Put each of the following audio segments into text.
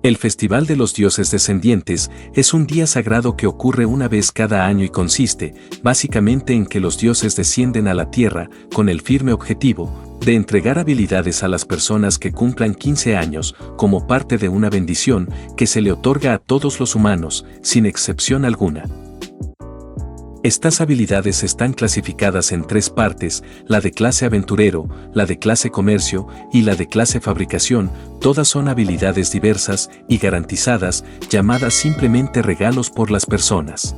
El Festival de los Dioses Descendientes es un día sagrado que ocurre una vez cada año y consiste, básicamente, en que los dioses descienden a la tierra con el firme objetivo de entregar habilidades a las personas que cumplan 15 años como parte de una bendición que se le otorga a todos los humanos, sin excepción alguna. Estas habilidades están clasificadas en 3 partes, la de clase aventurero, la de clase comercio y la de clase fabricación. Todas son habilidades diversas y garantizadas, llamadas simplemente regalos por las personas.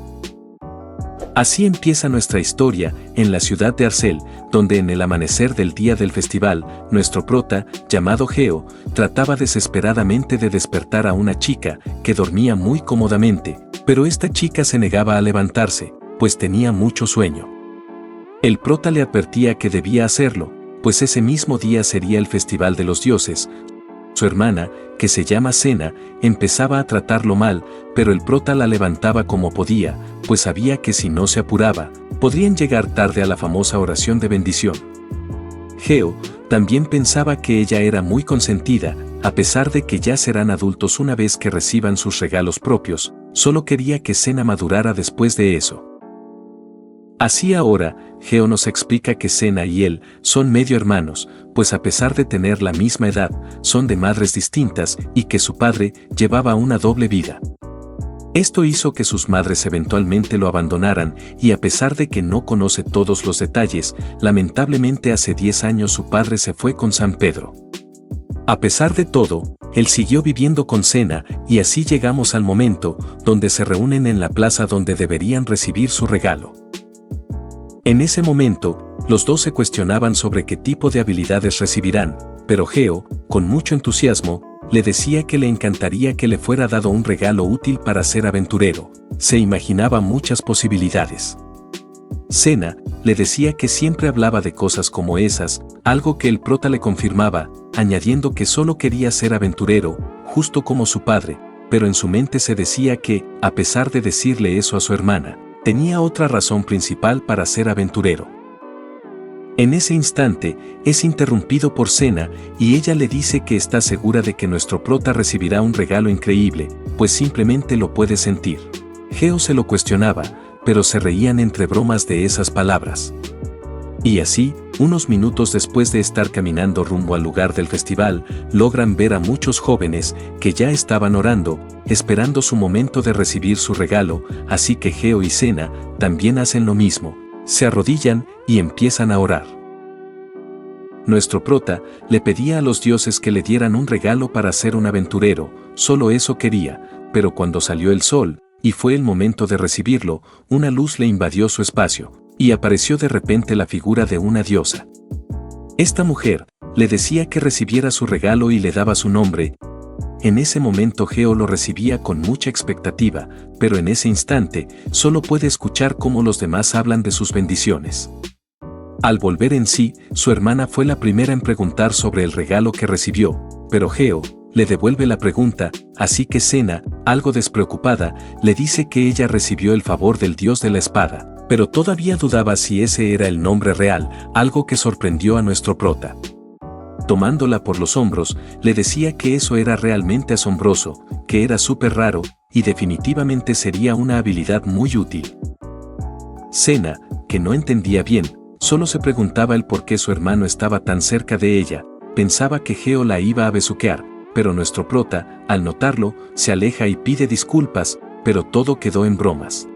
Así empieza nuestra historia, en la ciudad de Arcel, donde en el amanecer del día del festival, nuestro prota, llamado Geo, trataba desesperadamente de despertar a una chica que dormía muy cómodamente, pero esta chica se negaba a levantarse, pues tenía mucho sueño. El prota le advertía que debía hacerlo, pues ese mismo día sería el Festival de los Dioses. Su hermana, que se llama Sena, empezaba a tratarlo mal, pero el prota la levantaba como podía, pues sabía que si no se apuraba, podrían llegar tarde a la famosa oración de bendición. Geo también pensaba que ella era muy consentida, a pesar de que ya serán adultos una vez que reciban sus regalos propios, solo quería que Sena madurara después de eso. Así ahora, Geo nos explica que Sena y él son medio hermanos, pues a pesar de tener la misma edad, son de madres distintas y que su padre llevaba una doble vida. Esto hizo que sus madres eventualmente lo abandonaran y a pesar de que no conoce todos los detalles, lamentablemente hace 10 años su padre se fue con San Pedro. A pesar de todo, él siguió viviendo con Sena y así llegamos al momento donde se reúnen en la plaza donde deberían recibir su regalo. En ese momento, los dos se cuestionaban sobre qué tipo de habilidades recibirán, pero Geo, con mucho entusiasmo, le decía que le encantaría que le fuera dado un regalo útil para ser aventurero. Se imaginaba muchas posibilidades. Sena le decía que siempre hablaba de cosas como esas, algo que el prota le confirmaba, añadiendo que solo quería ser aventurero, justo como su padre, pero en su mente se decía que, a pesar de decirle eso a su hermana, tenía otra razón principal para ser aventurero. En ese instante, es interrumpido por Sena y ella le dice que está segura de que nuestro prota recibirá un regalo increíble, pues simplemente lo puede sentir. Geo se lo cuestionaba, pero se reían entre bromas de esas palabras. Y así, unos minutos después de estar caminando rumbo al lugar del festival, logran ver a muchos jóvenes que ya estaban orando, esperando su momento de recibir su regalo, así que Geo y Sena también hacen lo mismo, se arrodillan y empiezan a orar. Nuestro prota le pedía a los dioses que le dieran un regalo para ser un aventurero, solo eso quería, pero cuando salió el sol, y fue el momento de recibirlo, una luz le invadió su espacio, y apareció de repente la figura de una diosa. Esta mujer le decía que recibiera su regalo y le daba su nombre. En ese momento Geo lo recibía con mucha expectativa, pero en ese instante solo puede escuchar cómo los demás hablan de sus bendiciones. Al volver en sí, su hermana fue la primera en preguntar sobre el regalo que recibió, pero Geo le devuelve la pregunta, así que Sena, algo despreocupada, le dice que ella recibió el favor del dios de la espada, pero todavía dudaba si ese era el nombre real, algo que sorprendió a nuestro prota. Tomándola por los hombros, le decía que eso era realmente asombroso, que era súper raro, y definitivamente sería una habilidad muy útil. Sena, que no entendía bien, solo se preguntaba el por qué su hermano estaba tan cerca de ella, pensaba que Geo la iba a besuquear, pero nuestro prota, al notarlo, se aleja y pide disculpas, pero todo quedó en bromas.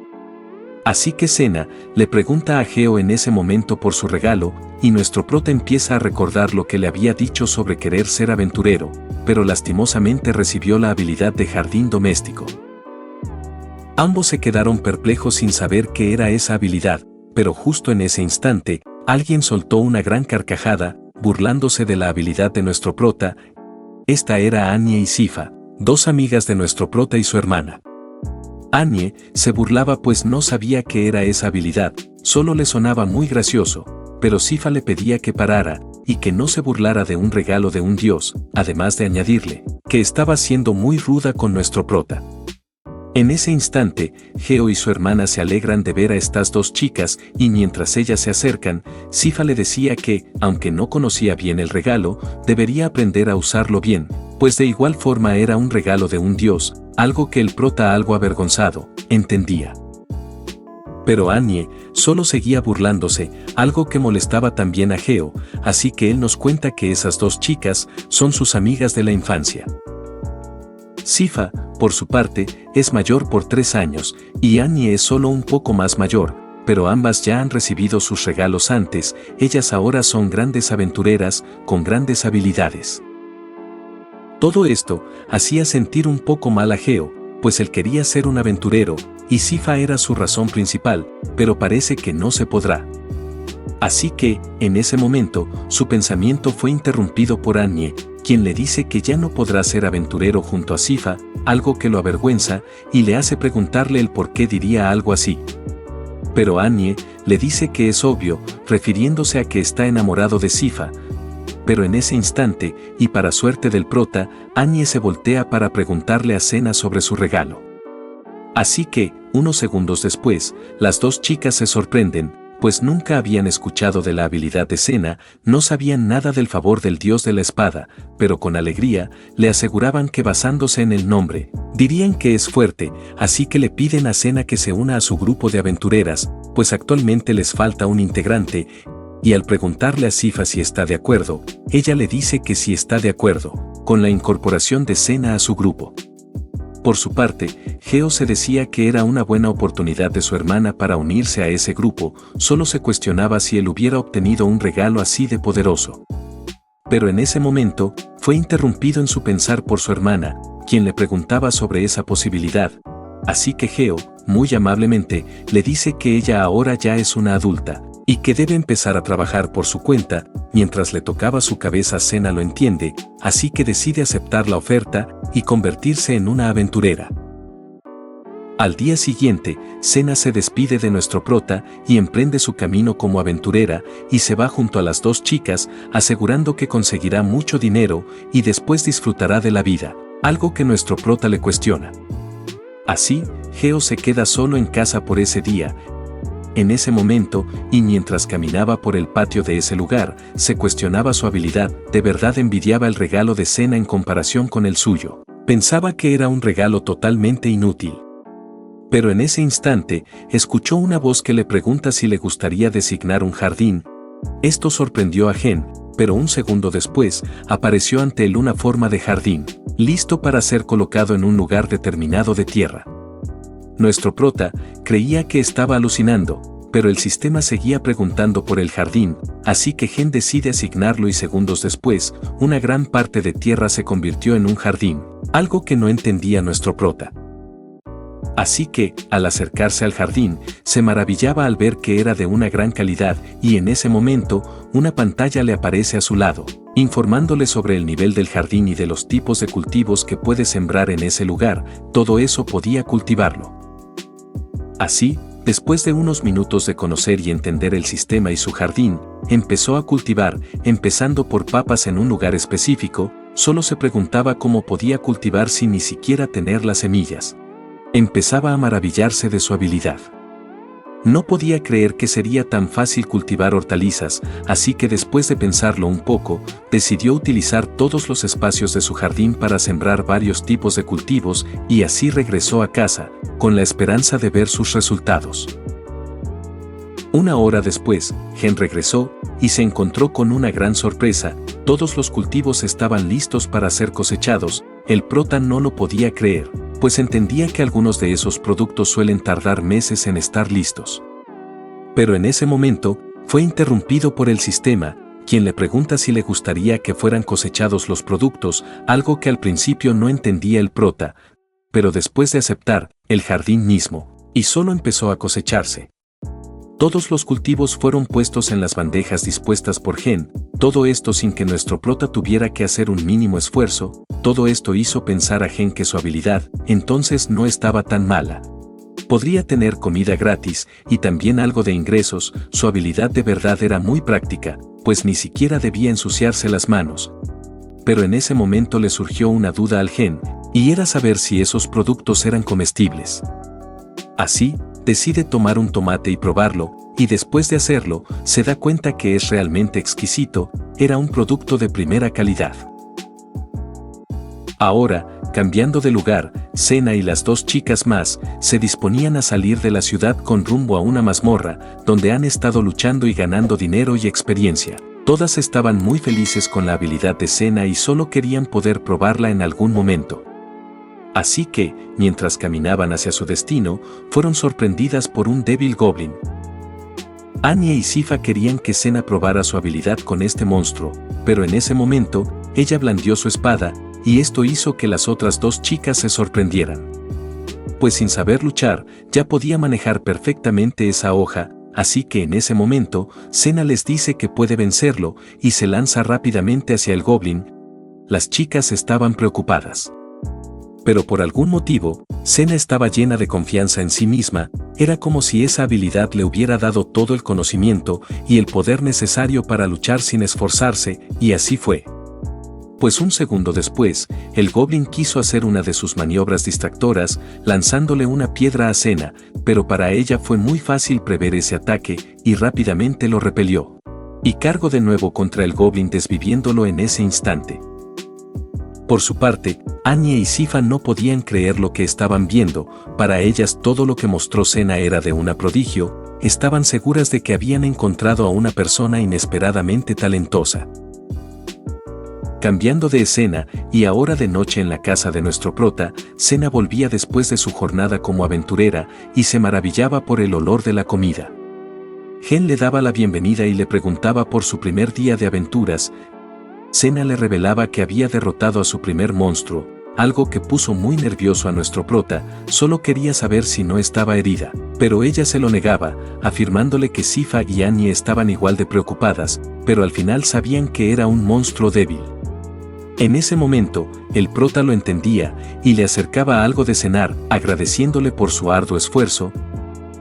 Así que Sena le pregunta a Geo en ese momento por su regalo, y nuestro prota empieza a recordar lo que le había dicho sobre querer ser aventurero, pero lastimosamente recibió la habilidad de jardín doméstico. Ambos se quedaron perplejos sin saber qué era esa habilidad, pero justo en ese instante, alguien soltó una gran carcajada, burlándose de la habilidad de nuestro prota. Esta era Anie y Sifa, dos amigas de nuestro prota y su hermana. Anie se burlaba pues no sabía qué era esa habilidad, solo le sonaba muy gracioso, pero Sifa le pedía que parara y que no se burlara de un regalo de un dios, además de añadirle que estaba siendo muy ruda con nuestro prota. En ese instante, Geo y su hermana se alegran de ver a estas dos chicas y mientras ellas se acercan, Sifa le decía que, aunque no conocía bien el regalo, debería aprender a usarlo bien, pues de igual forma era un regalo de un dios, algo que el prota, algo avergonzado, entendía. Pero Anye solo seguía burlándose, algo que molestaba también a Geo, así que él nos cuenta que esas dos chicas son sus amigas de la infancia. Sifa, por su parte, es mayor por 3 años, y Anye es solo un poco más mayor, pero ambas ya han recibido sus regalos antes, ellas ahora son grandes aventureras, con grandes habilidades. Todo esto hacía sentir un poco mal a Geo, pues él quería ser un aventurero, y Sifa era su razón principal, pero parece que no se podrá. Así que, en ese momento, su pensamiento fue interrumpido por Anye, quien le dice que ya no podrá ser aventurero junto a Sifa, algo que lo avergüenza, y le hace preguntarle el por qué diría algo así. Pero Anye le dice que es obvio, refiriéndose a que está enamorado de Sifa. Pero en ese instante, y para suerte del prota, Anye se voltea para preguntarle a Senna sobre su regalo. Así que, unos segundos después, las dos chicas se sorprenden, pues nunca habían escuchado de la habilidad de Senna, no sabían nada del favor del dios de la espada, pero con alegría, le aseguraban que basándose en el nombre, dirían que es fuerte, así que le piden a Senna que se una a su grupo de aventureras, pues actualmente les falta un integrante, y al preguntarle a Sifa si está de acuerdo, ella le dice que sí está de acuerdo, con la incorporación de Senna a su grupo. Por su parte, Geo se decía que era una buena oportunidad de su hermana para unirse a ese grupo, solo se cuestionaba si él hubiera obtenido un regalo así de poderoso. Pero en ese momento, fue interrumpido en su pensar por su hermana, quien le preguntaba sobre esa posibilidad. Así que Geo, muy amablemente, le dice que ella ahora ya es una adulta, y que debe empezar a trabajar por su cuenta, mientras le tocaba su cabeza. Senna lo entiende, así que decide aceptar la oferta y convertirse en una aventurera. Al día siguiente, Senna se despide de nuestro prota y emprende su camino como aventurera y se va junto a las dos chicas, asegurando que conseguirá mucho dinero y después disfrutará de la vida, algo que nuestro prota le cuestiona. Así, Geo se queda solo en casa por ese día. En ese momento, y mientras caminaba por el patio de ese lugar, se cuestionaba su habilidad, de verdad envidiaba el regalo de Senna en comparación con el suyo. Pensaba que era un regalo totalmente inútil. Pero en ese instante, escuchó una voz que le pregunta si le gustaría designar un jardín. Esto sorprendió a Gen, pero un segundo después, apareció ante él una forma de jardín, listo para ser colocado en un lugar determinado de tierra. Nuestro prota creía que estaba alucinando, pero el sistema seguía preguntando por el jardín, así que Gen decide asignarlo y segundos después, una gran parte de tierra se convirtió en un jardín, algo que no entendía nuestro prota. Así que, al acercarse al jardín, se maravillaba al ver que era de una gran calidad y en ese momento, una pantalla le aparece a su lado, informándole sobre el nivel del jardín y de los tipos de cultivos que puede sembrar en ese lugar, todo eso podía cultivarlo. Así, después de unos minutos de conocer y entender el sistema y su jardín, empezó a cultivar, empezando por papas en un lugar específico, solo se preguntaba cómo podía cultivar sin ni siquiera tener las semillas. Empezaba a maravillarse de su habilidad. No podía creer que sería tan fácil cultivar hortalizas, así que después de pensarlo un poco, decidió utilizar todos los espacios de su jardín para sembrar varios tipos de cultivos y así regresó a casa, con la esperanza de ver sus resultados. Una hora después, Gen regresó y se encontró con una gran sorpresa, todos los cultivos estaban listos para ser cosechados, el prota no lo podía creer, pues entendía que algunos de esos productos suelen tardar meses en estar listos. Pero en ese momento, fue interrumpido por el sistema, quien le pregunta si le gustaría que fueran cosechados los productos, algo que al principio no entendía el prota, pero después de aceptar, el jardín mismo, y solo empezó a cosecharse. Todos los cultivos fueron puestos en las bandejas dispuestas por Gen, todo esto sin que nuestro prota tuviera que hacer un mínimo esfuerzo, todo esto hizo pensar a Gen que su habilidad, entonces no estaba tan mala. Podría tener comida gratis y también algo de ingresos, su habilidad de verdad era muy práctica, pues ni siquiera debía ensuciarse las manos. Pero en ese momento le surgió una duda al Gen, y era saber si esos productos eran comestibles. Así, decide tomar un tomate y probarlo, y después de hacerlo, se da cuenta que es realmente exquisito, era un producto de primera calidad. Ahora, cambiando de lugar, Senna y las dos chicas más se disponían a salir de la ciudad con rumbo a una mazmorra, donde han estado luchando y ganando dinero y experiencia. Todas estaban muy felices con la habilidad de Senna y solo querían poder probarla en algún momento. Así que, mientras caminaban hacia su destino, fueron sorprendidas por un débil goblin. Anya y Sifa querían que Senna probara su habilidad con este monstruo, pero en ese momento, ella blandió su espada, y esto hizo que las otras dos chicas se sorprendieran. Pues sin saber luchar, ya podía manejar perfectamente esa hoja, así que en ese momento, Senna les dice que puede vencerlo, y se lanza rápidamente hacia el goblin. Las chicas estaban preocupadas. Pero por algún motivo, Senna estaba llena de confianza en sí misma, era como si esa habilidad le hubiera dado todo el conocimiento y el poder necesario para luchar sin esforzarse, y así fue. Pues un segundo después, el goblin quiso hacer una de sus maniobras distractoras, lanzándole una piedra a Senna, pero para ella fue muy fácil prever ese ataque, y rápidamente lo repelió. Y cargó de nuevo contra el goblin desviviéndolo en ese instante. Por su parte, Anya y Sifa no podían creer lo que estaban viendo, para ellas todo lo que mostró Senna era de un prodigio, estaban seguras de que habían encontrado a una persona inesperadamente talentosa. Cambiando de escena, y ahora de noche en la casa de nuestro prota, Senna volvía después de su jornada como aventurera, y se maravillaba por el olor de la comida. Gen le daba la bienvenida y le preguntaba por su primer día de aventuras. Senna le revelaba que había derrotado a su primer monstruo, algo que puso muy nervioso a nuestro prota, solo quería saber si no estaba herida, pero ella se lo negaba, afirmándole que Sifa y Anya estaban igual de preocupadas, pero al final sabían que era un monstruo débil. En ese momento, el prota lo entendía, y le acercaba algo de cenar, agradeciéndole por su arduo esfuerzo.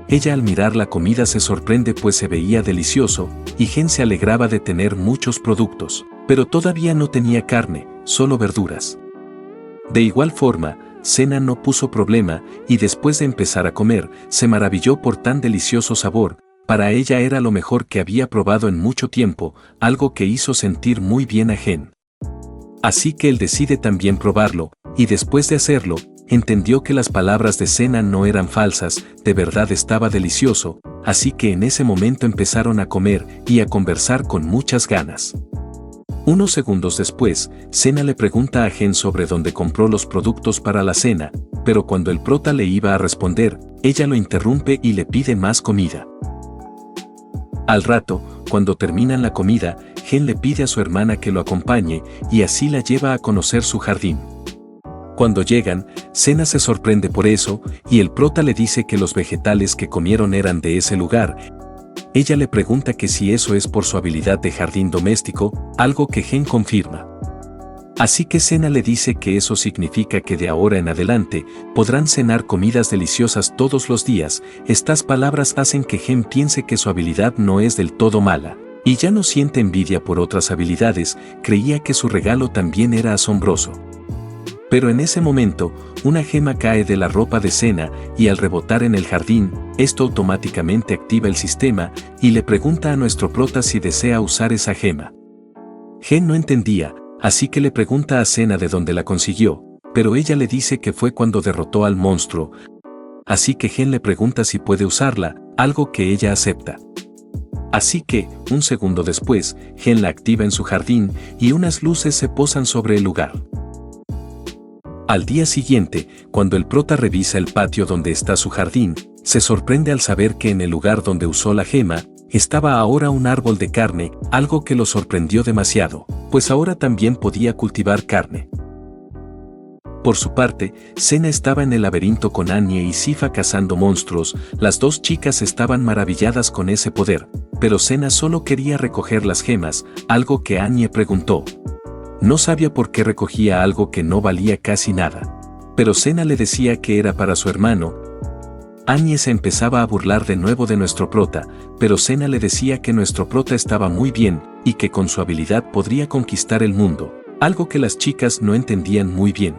Ella al mirar la comida se sorprende pues se veía delicioso, y Gen se alegraba de tener muchos productos, pero todavía no tenía carne, solo verduras. De igual forma, Senna no puso problema, y después de empezar a comer, se maravilló por tan delicioso sabor, para ella era lo mejor que había probado en mucho tiempo, algo que hizo sentir muy bien a Gen. Así que él decide también probarlo, y después de hacerlo, entendió que las palabras de Senna no eran falsas, de verdad estaba delicioso, así que en ese momento empezaron a comer y a conversar con muchas ganas. Unos segundos después, Senna le pregunta a Gen sobre dónde compró los productos para la cena, pero cuando el prota le iba a responder, ella lo interrumpe y le pide más comida. Al rato, cuando terminan la comida, Gen le pide a su hermana que lo acompañe y así la lleva a conocer su jardín. Cuando llegan, Senna se sorprende por eso y el prota le dice que los vegetales que comieron eran de ese lugar. Ella le pregunta que si eso es por su habilidad de jardín doméstico, algo que Gen confirma. Así que Senna le dice que eso significa que de ahora en adelante podrán cenar comidas deliciosas todos los días. Estas palabras hacen que Gen piense que su habilidad no es del todo mala, y ya no siente envidia por otras habilidades, creía que su regalo también era asombroso. Pero en ese momento, una gema cae de la ropa de Senna y al rebotar en el jardín, esto automáticamente activa el sistema y le pregunta a nuestro prota si desea usar esa gema. Gen no entendía, así que le pregunta a Senna de dónde la consiguió, pero ella le dice que fue cuando derrotó al monstruo. Así que Gen le pregunta si puede usarla, algo que ella acepta. Así que, un segundo después, Gen la activa en su jardín y unas luces se posan sobre el lugar. Al día siguiente, cuando el prota revisa el patio donde está su jardín, se sorprende al saber que en el lugar donde usó la gema, estaba ahora un árbol de carne, algo que lo sorprendió demasiado, pues ahora también podía cultivar carne. Por su parte, Senna estaba en el laberinto con Anya y Sifa cazando monstruos, las dos chicas estaban maravilladas con ese poder, pero Senna solo quería recoger las gemas, algo que Anya preguntó. No sabía por qué recogía algo que no valía casi nada. Pero Senna le decía que era para su hermano. Anya se empezaba a burlar de nuevo de nuestro prota, pero Senna le decía que nuestro prota estaba muy bien, y que con su habilidad podría conquistar el mundo, algo que las chicas no entendían muy bien.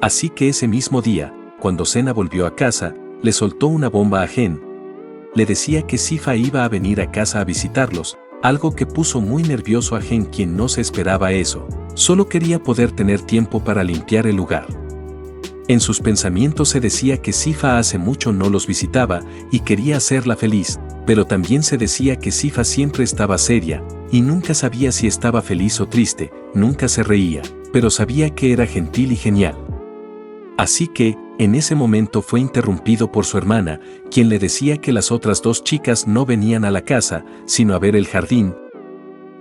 Así que ese mismo día, cuando Senna volvió a casa, le soltó una bomba a Gen. Le decía que Sifa iba a venir a casa a visitarlos, algo que puso muy nervioso a Gen, quien no se esperaba eso. Solo quería poder tener tiempo para limpiar el lugar. En sus pensamientos se decía que Sifa hace mucho no los visitaba y quería hacerla feliz, pero también se decía que Sifa siempre estaba seria y nunca sabía si estaba feliz o triste, nunca se reía, pero sabía que era gentil y genial. Así que, en ese momento fue interrumpido por su hermana, quien le decía que las otras dos chicas no venían a la casa, sino a ver el jardín.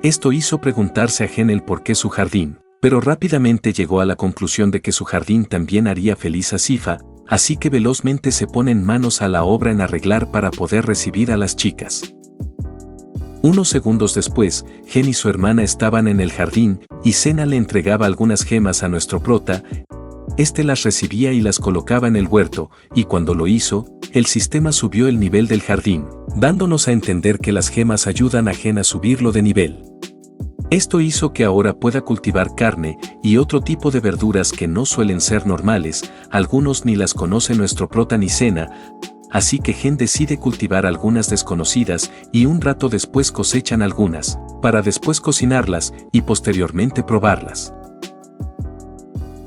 Esto hizo preguntarse a Gen el por qué su jardín, pero rápidamente llegó a la conclusión de que su jardín también haría feliz a Sifa, así que velozmente se ponen manos a la obra en arreglar para poder recibir a las chicas. Unos segundos después, Gen y su hermana estaban en el jardín, y Senna le entregaba algunas gemas a nuestro prota. Este las recibía y las colocaba en el huerto, y cuando lo hizo, el sistema subió el nivel del jardín, dándonos a entender que las gemas ayudan a Gen a subirlo de nivel. Esto hizo que ahora pueda cultivar carne y otro tipo de verduras que no suelen ser normales, algunos ni las conoce nuestro prota ni Senna, así que Gen decide cultivar algunas desconocidas y un rato después cosechan algunas, para después cocinarlas y posteriormente probarlas.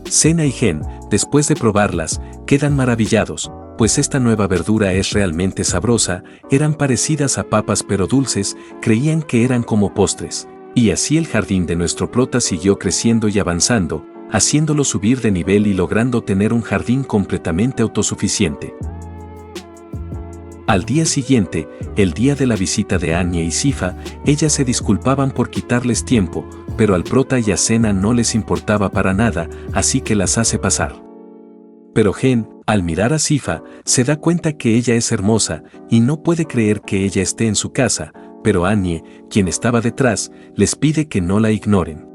Senna y Gen, después de probarlas, quedan maravillados, pues esta nueva verdura es realmente sabrosa, eran parecidas a papas pero dulces, creían que eran como postres. Y así el jardín de nuestro prota siguió creciendo y avanzando, haciéndolo subir de nivel y logrando tener un jardín completamente autosuficiente. Al día siguiente, el día de la visita de Anya y Sifa, ellas se disculpaban por quitarles tiempo, pero al prota y a Senna no les importaba para nada, así que las hace pasar. Pero Gen, al mirar a Sifa, se da cuenta que ella es hermosa y no puede creer que ella esté en su casa, pero Anya, quien estaba detrás, les pide que no la ignoren.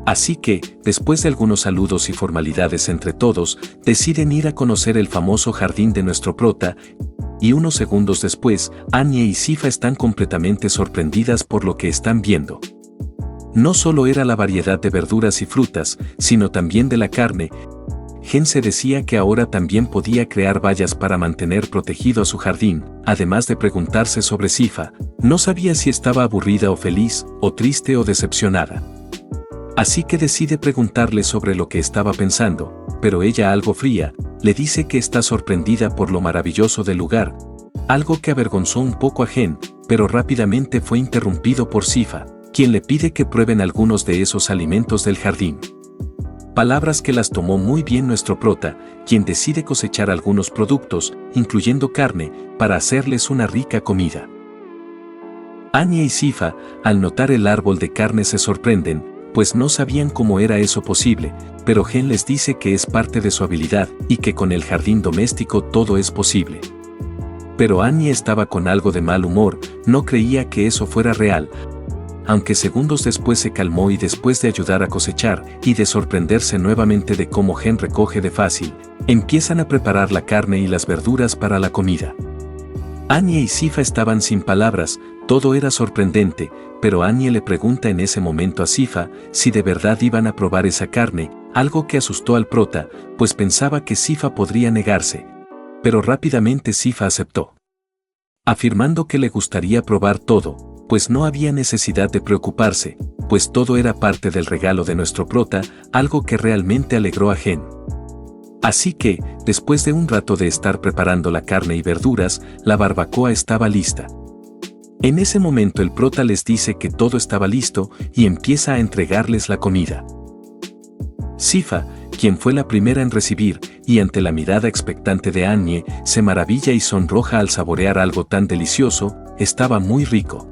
Así que, después de algunos saludos y formalidades entre todos, deciden ir a conocer el famoso jardín de nuestro prota, y unos segundos después, Anya y Sifa están completamente sorprendidas por lo que están viendo. No solo era la variedad de verduras y frutas, sino también de la carne. Gen se decía que ahora también podía crear vallas para mantener protegido a su jardín, además de preguntarse sobre Sifa, no sabía si estaba aburrida o feliz, o triste o decepcionada. Así que decide preguntarle sobre lo que estaba pensando, pero ella, algo fría, le dice que está sorprendida por lo maravilloso del lugar, algo que avergonzó un poco a Gen, pero rápidamente fue interrumpido por Sifa, quien le pide que prueben algunos de esos alimentos del jardín. Palabras que las tomó muy bien nuestro prota, quien decide cosechar algunos productos, incluyendo carne, para hacerles una rica comida. Anya y Sifa, al notar el árbol de carne, se sorprenden, pues no sabían cómo era eso posible, pero Gen les dice que es parte de su habilidad y que con el jardín doméstico todo es posible. Pero Anya estaba con algo de mal humor, no creía que eso fuera real, aunque segundos después se calmó y después de ayudar a cosechar y de sorprenderse nuevamente de cómo Gen recoge de fácil, empiezan a preparar la carne y las verduras para la comida. Anya y Sifa estaban sin palabras, todo era sorprendente, pero Anya le pregunta en ese momento a Sifa si de verdad iban a probar esa carne, algo que asustó al prota, pues pensaba que Sifa podría negarse. Pero rápidamente Sifa aceptó, afirmando que le gustaría probar todo, pues no había necesidad de preocuparse, pues todo era parte del regalo de nuestro prota, algo que realmente alegró a Gen. Así que, después de un rato de estar preparando la carne y verduras, la barbacoa estaba lista. En ese momento el prota les dice que todo estaba listo y empieza a entregarles la comida. Sifa, quien fue la primera en recibir, y ante la mirada expectante de Anya, se maravilla y sonroja al saborear algo tan delicioso, estaba muy rico.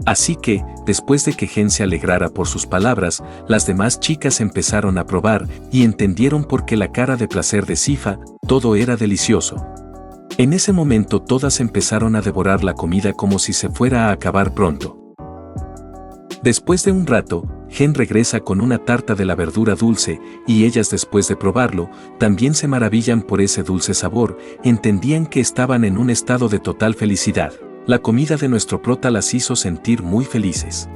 Así que, después de que Gen se alegrara por sus palabras, las demás chicas empezaron a probar y entendieron por qué la cara de placer de Sifa, todo era delicioso. En ese momento todas empezaron a devorar la comida como si se fuera a acabar pronto. Después de un rato, Gen regresa con una tarta de la verdura dulce, y ellas después de probarlo, también se maravillan por ese dulce sabor, entendían que estaban en un estado de total felicidad. La comida de nuestro prota las hizo sentir muy felices.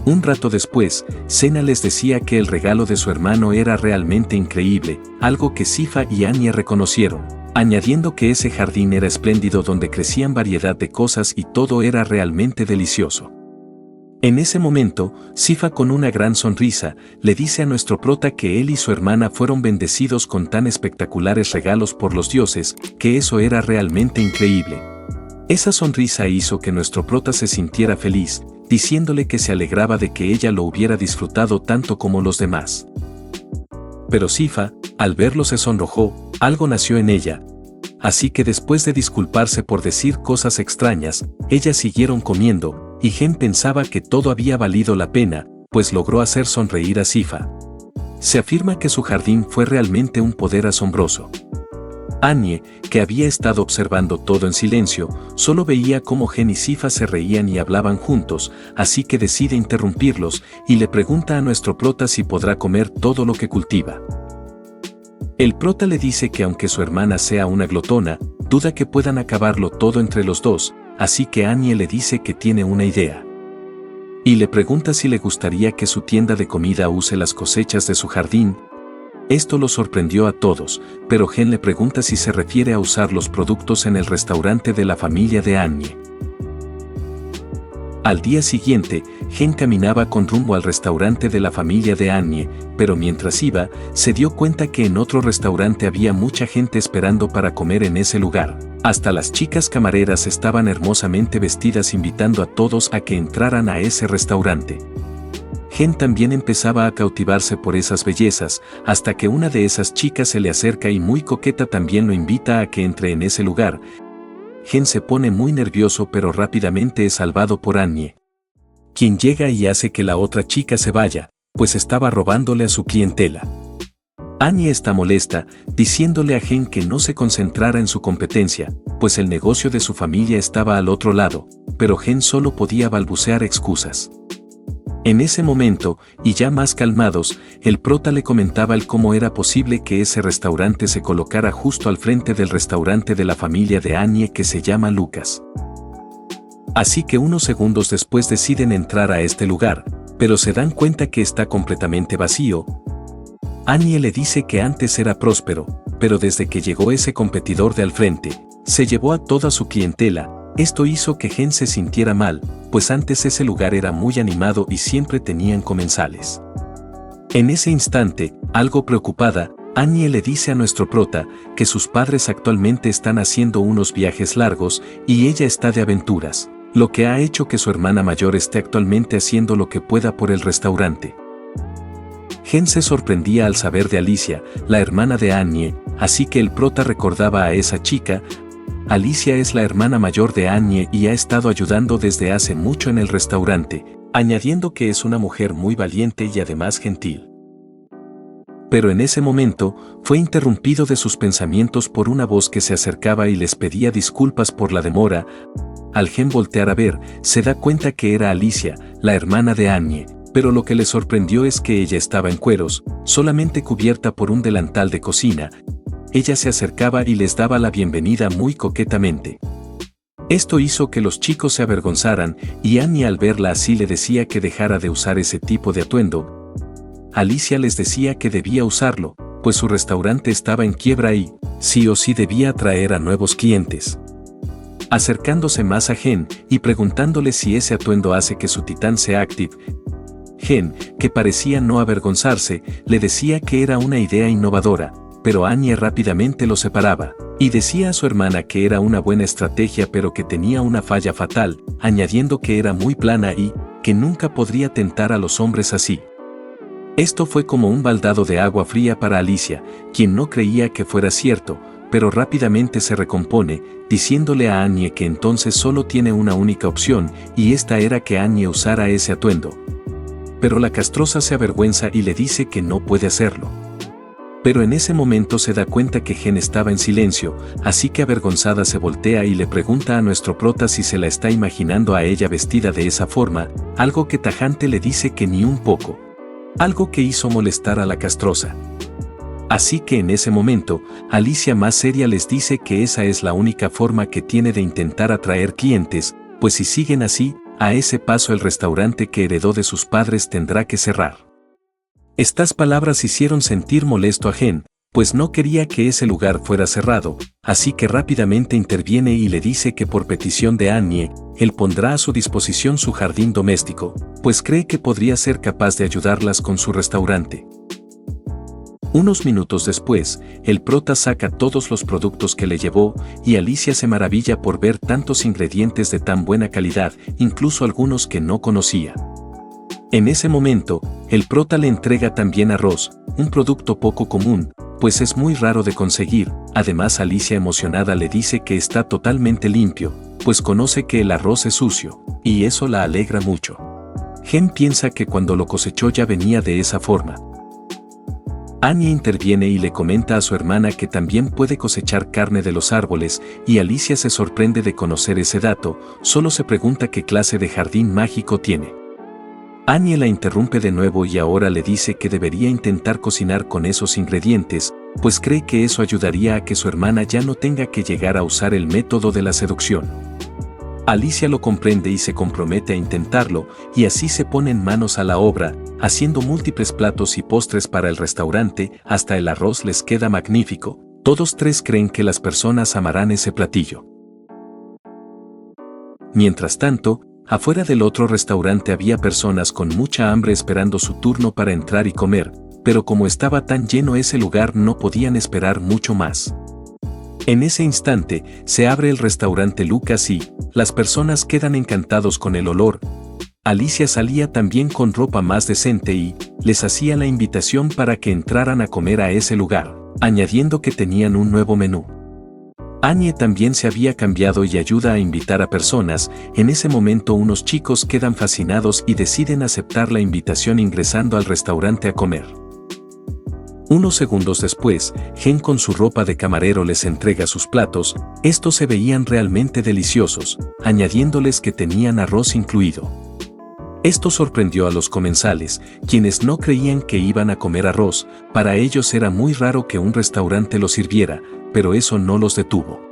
Un rato después, Sena les decía que el regalo de su hermano era realmente increíble, algo que Sifa y Anya reconocieron, añadiendo que ese jardín era espléndido donde crecían variedad de cosas y todo era realmente delicioso. En ese momento, Sifa con una gran sonrisa, le dice a nuestro prota que él y su hermana fueron bendecidos con tan espectaculares regalos por los dioses, que eso era realmente increíble. Esa sonrisa hizo que nuestro prota se sintiera feliz, diciéndole que se alegraba de que ella lo hubiera disfrutado tanto como los demás. Pero Sifa, al verlo se sonrojó, algo nació en ella. Así que después de disculparse por decir cosas extrañas, ellas siguieron comiendo, y Gen pensaba que todo había valido la pena, pues logró hacer sonreír a Sifa. Se afirma que su jardín fue realmente un poder asombroso. Anya, que había estado observando todo en silencio, solo veía cómo Gen y Sifa se reían y hablaban juntos, así que decide interrumpirlos y le pregunta a nuestro prota si podrá comer todo lo que cultiva. El prota le dice que aunque su hermana sea una glotona, duda que puedan acabarlo todo entre los dos, así que Anya le dice que tiene una idea. Y le pregunta si le gustaría que su tienda de comida use las cosechas de su jardín. Esto lo sorprendió a todos, pero Gen le pregunta si se refiere a usar los productos en el restaurante de la familia de Anya. Al día siguiente, Gen caminaba con rumbo al restaurante de la familia de Anya, pero mientras iba, se dio cuenta que en otro restaurante había mucha gente esperando para comer en ese lugar. Hasta las chicas camareras estaban hermosamente vestidas invitando a todos a que entraran a ese restaurante. Gen también empezaba a cautivarse por esas bellezas, hasta que una de esas chicas se le acerca y muy coqueta también lo invita a que entre en ese lugar. Gen se pone muy nervioso pero rápidamente es salvado por Anya, quien llega y hace que la otra chica se vaya, pues estaba robándole a su clientela. Anya está molesta, diciéndole a Gen que no se concentrara en su competencia, pues el negocio de su familia estaba al otro lado, pero Gen solo podía balbucear excusas. En ese momento, y ya más calmados, el prota le comentaba el cómo era posible que ese restaurante se colocara justo al frente del restaurante de la familia de Anya que se llama Lucas. Así que unos segundos después deciden entrar a este lugar, pero se dan cuenta que está completamente vacío. Anya le dice que antes era próspero, pero desde que llegó ese competidor de al frente, se llevó a toda su clientela. Esto hizo que Gen se sintiera mal, pues antes ese lugar era muy animado y siempre tenían comensales. En ese instante, algo preocupada, Anya le dice a nuestro prota que sus padres actualmente están haciendo unos viajes largos y ella está de aventuras, lo que ha hecho que su hermana mayor esté actualmente haciendo lo que pueda por el restaurante. Gen se sorprendía al saber de Alicia, la hermana de Anya, así que el prota recordaba a esa chica. Alicia es la hermana mayor de Anya y ha estado ayudando desde hace mucho en el restaurante, añadiendo que es una mujer muy valiente y además gentil. Pero en ese momento, fue interrumpido de sus pensamientos por una voz que se acercaba y les pedía disculpas por la demora. Al Gen voltear a ver, se da cuenta que era Alicia, la hermana de Anya, pero lo que le sorprendió es que ella estaba en cueros, solamente cubierta por un delantal de cocina. Ella se acercaba y les daba la bienvenida muy coquetamente. Esto hizo que los chicos se avergonzaran, y Anya al verla así le decía que dejara de usar ese tipo de atuendo. Alicia les decía que debía usarlo, pues su restaurante estaba en quiebra y, sí o sí debía atraer a nuevos clientes. Acercándose más a Gen y preguntándole si ese atuendo hace que su titán sea active, Gen, que parecía no avergonzarse, le decía que era una idea innovadora, pero Anya rápidamente lo separaba, y decía a su hermana que era una buena estrategia pero que tenía una falla fatal, añadiendo que era muy plana y que nunca podría tentar a los hombres así. Esto fue como un baldado de agua fría para Alicia, quien no creía que fuera cierto, pero rápidamente se recompone, diciéndole a Anya que entonces solo tiene una única opción, y esta era que Anya usara ese atuendo. Pero la castrosa se avergüenza y le dice que no puede hacerlo. Pero en ese momento se da cuenta que Gen estaba en silencio, así que avergonzada se voltea y le pregunta a nuestro prota si se la está imaginando a ella vestida de esa forma, algo que tajante le dice que ni un poco. Algo que hizo molestar a la castrosa. Así que en ese momento, Alicia más seria les dice que esa es la única forma que tiene de intentar atraer clientes, pues si siguen así, a ese paso el restaurante que heredó de sus padres tendrá que cerrar. Estas palabras hicieron sentir molesto a Gen, pues no quería que ese lugar fuera cerrado, así que rápidamente interviene y le dice que por petición de Annie, él pondrá a su disposición su jardín doméstico, pues cree que podría ser capaz de ayudarlas con su restaurante. Unos minutos después, el prota saca todos los productos que le llevó y Alicia se maravilla por ver tantos ingredientes de tan buena calidad, incluso algunos que no conocía. En ese momento, el prota le entrega también arroz, un producto poco común, pues es muy raro de conseguir. Además, Alicia emocionada le dice que está totalmente limpio, pues conoce que el arroz es sucio, y eso la alegra mucho. Gen piensa que cuando lo cosechó ya venía de esa forma. Annie interviene y le comenta a su hermana que también puede cosechar carne de los árboles, y Alicia se sorprende de conocer ese dato, solo se pregunta qué clase de jardín mágico tiene. Annie la interrumpe de nuevo y ahora le dice que debería intentar cocinar con esos ingredientes, pues cree que eso ayudaría a que su hermana ya no tenga que llegar a usar el método de la seducción. Alicia lo comprende y se compromete a intentarlo, y así se ponen manos a la obra, haciendo múltiples platos y postres para el restaurante, hasta el arroz les queda magnífico. Todos tres creen que las personas amarán ese platillo. Mientras tanto, afuera del otro restaurante había personas con mucha hambre esperando su turno para entrar y comer, pero como estaba tan lleno ese lugar no podían esperar mucho más. En ese instante, se abre el restaurante Lucas y las personas quedan encantados con el olor. Alicia salía también con ropa más decente y les hacía la invitación para que entraran a comer a ese lugar, añadiendo que tenían un nuevo menú. Annie también se había cambiado y ayuda a invitar a personas. En ese momento unos chicos quedan fascinados y deciden aceptar la invitación ingresando al restaurante a comer. Unos segundos después, Gen con su ropa de camarero les entrega sus platos. Estos se veían realmente deliciosos, añadiéndoles que tenían arroz incluido. Esto sorprendió a los comensales, quienes no creían que iban a comer arroz. Para ellos era muy raro que un restaurante lo sirviera, pero eso no los detuvo.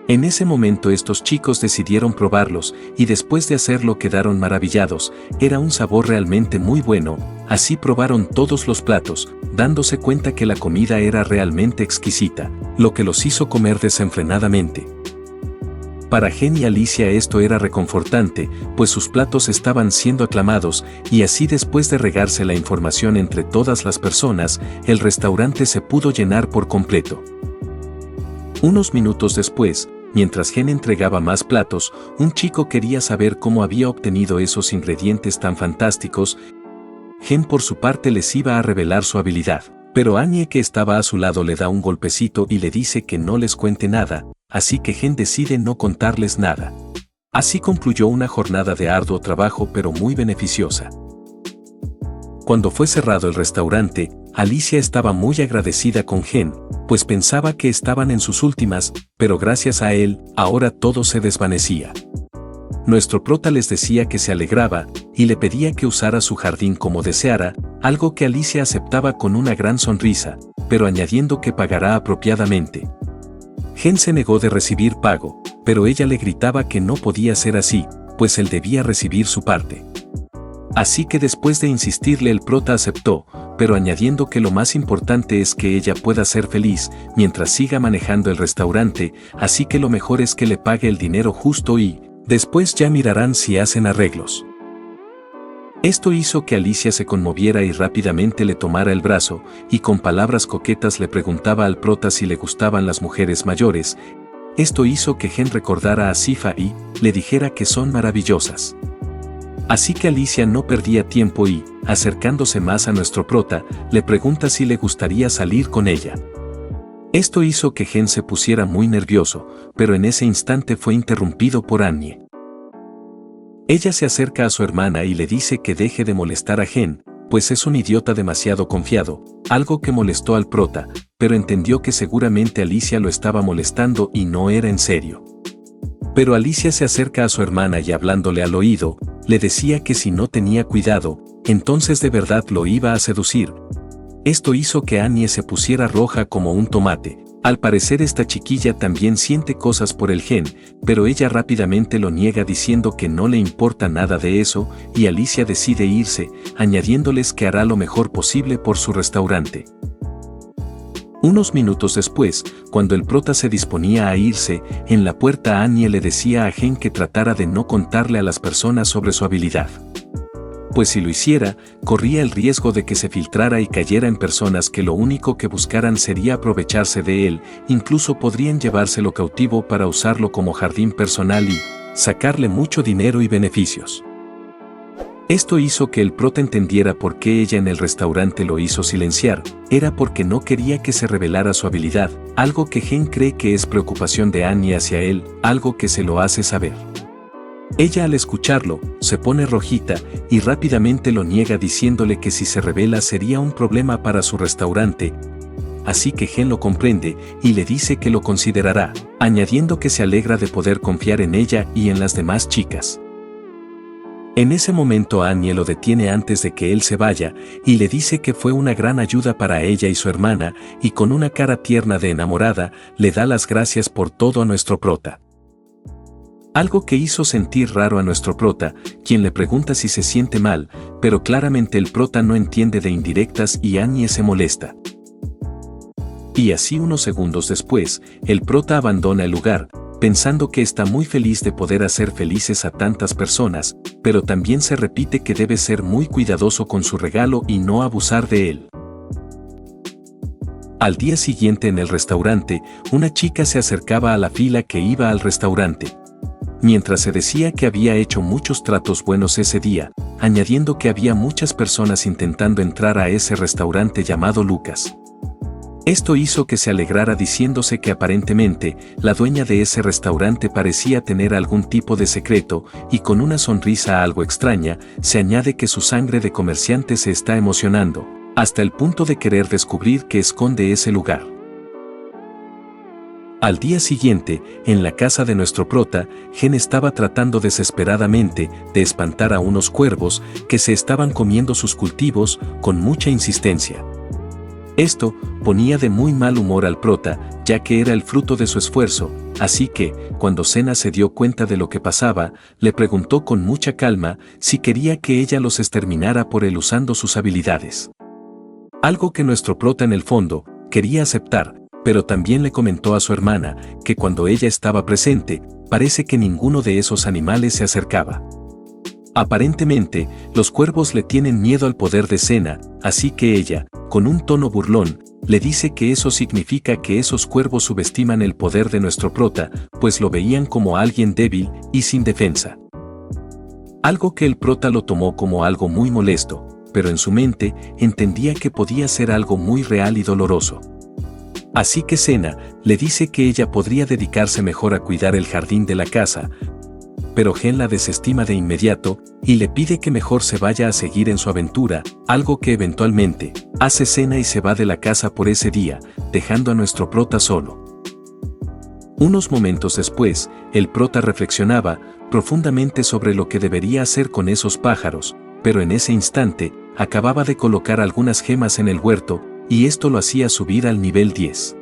En ese momento estos chicos decidieron probarlos, y después de hacerlo quedaron maravillados. Era un sabor realmente muy bueno, así probaron todos los platos, dándose cuenta que la comida era realmente exquisita, lo que los hizo comer desenfrenadamente. Para Gen y Alicia esto era reconfortante, pues sus platos estaban siendo aclamados, y así después de regarse la información entre todas las personas, el restaurante se pudo llenar por completo. Unos minutos después, mientras Gen entregaba más platos, un chico quería saber cómo había obtenido esos ingredientes tan fantásticos. Gen por su parte les iba a revelar su habilidad, pero Annie, que estaba a su lado, le da un golpecito y le dice que no les cuente nada, así que Gen decide no contarles nada. Así concluyó una jornada de arduo trabajo pero muy beneficiosa. Cuando fue cerrado el restaurante, Alicia estaba muy agradecida con Gen, pues pensaba que estaban en sus últimas, pero gracias a él, ahora todo se desvanecía. Nuestro prota les decía que se alegraba, y le pedía que usara su jardín como deseara, algo que Alicia aceptaba con una gran sonrisa, pero añadiendo que pagará apropiadamente. Gen se negó de recibir pago, pero ella le gritaba que no podía ser así, pues él debía recibir su parte. Así que después de insistirle el prota aceptó, pero añadiendo que lo más importante es que ella pueda ser feliz mientras siga manejando el restaurante, así que lo mejor es que le pague el dinero justo y después ya mirarán si hacen arreglos. Esto hizo que Alicia se conmoviera y rápidamente le tomara el brazo, y con palabras coquetas le preguntaba al prota si le gustaban las mujeres mayores. Esto hizo que Gen recordara a Sifa y le dijera que son maravillosas. Así que Alicia no perdía tiempo y, acercándose más a nuestro prota, le pregunta si le gustaría salir con ella. Esto hizo que Gen se pusiera muy nervioso, pero en ese instante fue interrumpido por Annie. Ella se acerca a su hermana y le dice que deje de molestar a Gen, pues es un idiota demasiado confiado, algo que molestó al prota, pero entendió que seguramente Alicia lo estaba molestando y no era en serio. Pero Alicia se acerca a su hermana y hablándole al oído, le decía que si no tenía cuidado, entonces de verdad lo iba a seducir. Esto hizo que Annie se pusiera roja como un tomate. Al parecer esta chiquilla también siente cosas por el gen, pero ella rápidamente lo niega diciendo que no le importa nada de eso, y Alicia decide irse, añadiéndoles que hará lo mejor posible por su restaurante. Unos minutos después, cuando el prota se disponía a irse, en la puerta Annie le decía a Gen que tratara de no contarle a las personas sobre su habilidad. Pues si lo hiciera, corría el riesgo de que se filtrara y cayera en personas que lo único que buscaran sería aprovecharse de él, incluso podrían llevárselo cautivo para usarlo como jardín personal y sacarle mucho dinero y beneficios. Esto hizo que el prota entendiera por qué ella en el restaurante lo hizo silenciar, era porque no quería que se revelara su habilidad, algo que Gen cree que es preocupación de Annie hacia él, algo que se lo hace saber. Ella al escucharlo, se pone rojita y rápidamente lo niega diciéndole que si se revela sería un problema para su restaurante. Así que Gen lo comprende y le dice que lo considerará, añadiendo que se alegra de poder confiar en ella y en las demás chicas. En ese momento Annie lo detiene antes de que él se vaya y le dice que fue una gran ayuda para ella y su hermana y con una cara tierna de enamorada le da las gracias por todo a nuestro prota. Algo que hizo sentir raro a nuestro prota, quien le pregunta si se siente mal, pero claramente el prota no entiende de indirectas y Annie se molesta. Y así unos segundos después, el prota abandona el lugar, pensando que está muy feliz de poder hacer felices a tantas personas, pero también se repite que debe ser muy cuidadoso con su regalo y no abusar de él. Al día siguiente en el restaurante, una chica se acercaba a la fila que iba al restaurante. Mientras se decía que había hecho muchos tratos buenos ese día, añadiendo que había muchas personas intentando entrar a ese restaurante llamado Lucas. Esto hizo que se alegrara diciéndose que aparentemente la dueña de ese restaurante parecía tener algún tipo de secreto y con una sonrisa algo extraña, se añade que su sangre de comerciante se está emocionando, hasta el punto de querer descubrir qué esconde ese lugar. Al día siguiente, en la casa de nuestro prota, Gen estaba tratando desesperadamente de espantar a unos cuervos que se estaban comiendo sus cultivos con mucha insistencia. Esto ponía de muy mal humor al prota, ya que era el fruto de su esfuerzo, así que, cuando Senna se dio cuenta de lo que pasaba, le preguntó con mucha calma si quería que ella los exterminara por él usando sus habilidades. Algo que nuestro prota en el fondo quería aceptar, pero también le comentó a su hermana que cuando ella estaba presente, parece que ninguno de esos animales se acercaba. Aparentemente, los cuervos le tienen miedo al poder de Senna, así que ella, con un tono burlón, le dice que eso significa que esos cuervos subestiman el poder de nuestro prota, pues lo veían como alguien débil y sin defensa. Algo que el prota lo tomó como algo muy molesto, pero en su mente entendía que podía ser algo muy real y doloroso. Así que Senna le dice que ella podría dedicarse mejor a cuidar el jardín de la casa, pero Gen la desestima de inmediato y le pide que mejor se vaya a seguir en su aventura, algo que eventualmente hace Senna y se va de la casa por ese día, dejando a nuestro prota solo. Unos momentos después, el prota reflexionaba profundamente sobre lo que debería hacer con esos pájaros, pero en ese instante, acababa de colocar algunas gemas en el huerto, y esto lo hacía subir al nivel 10.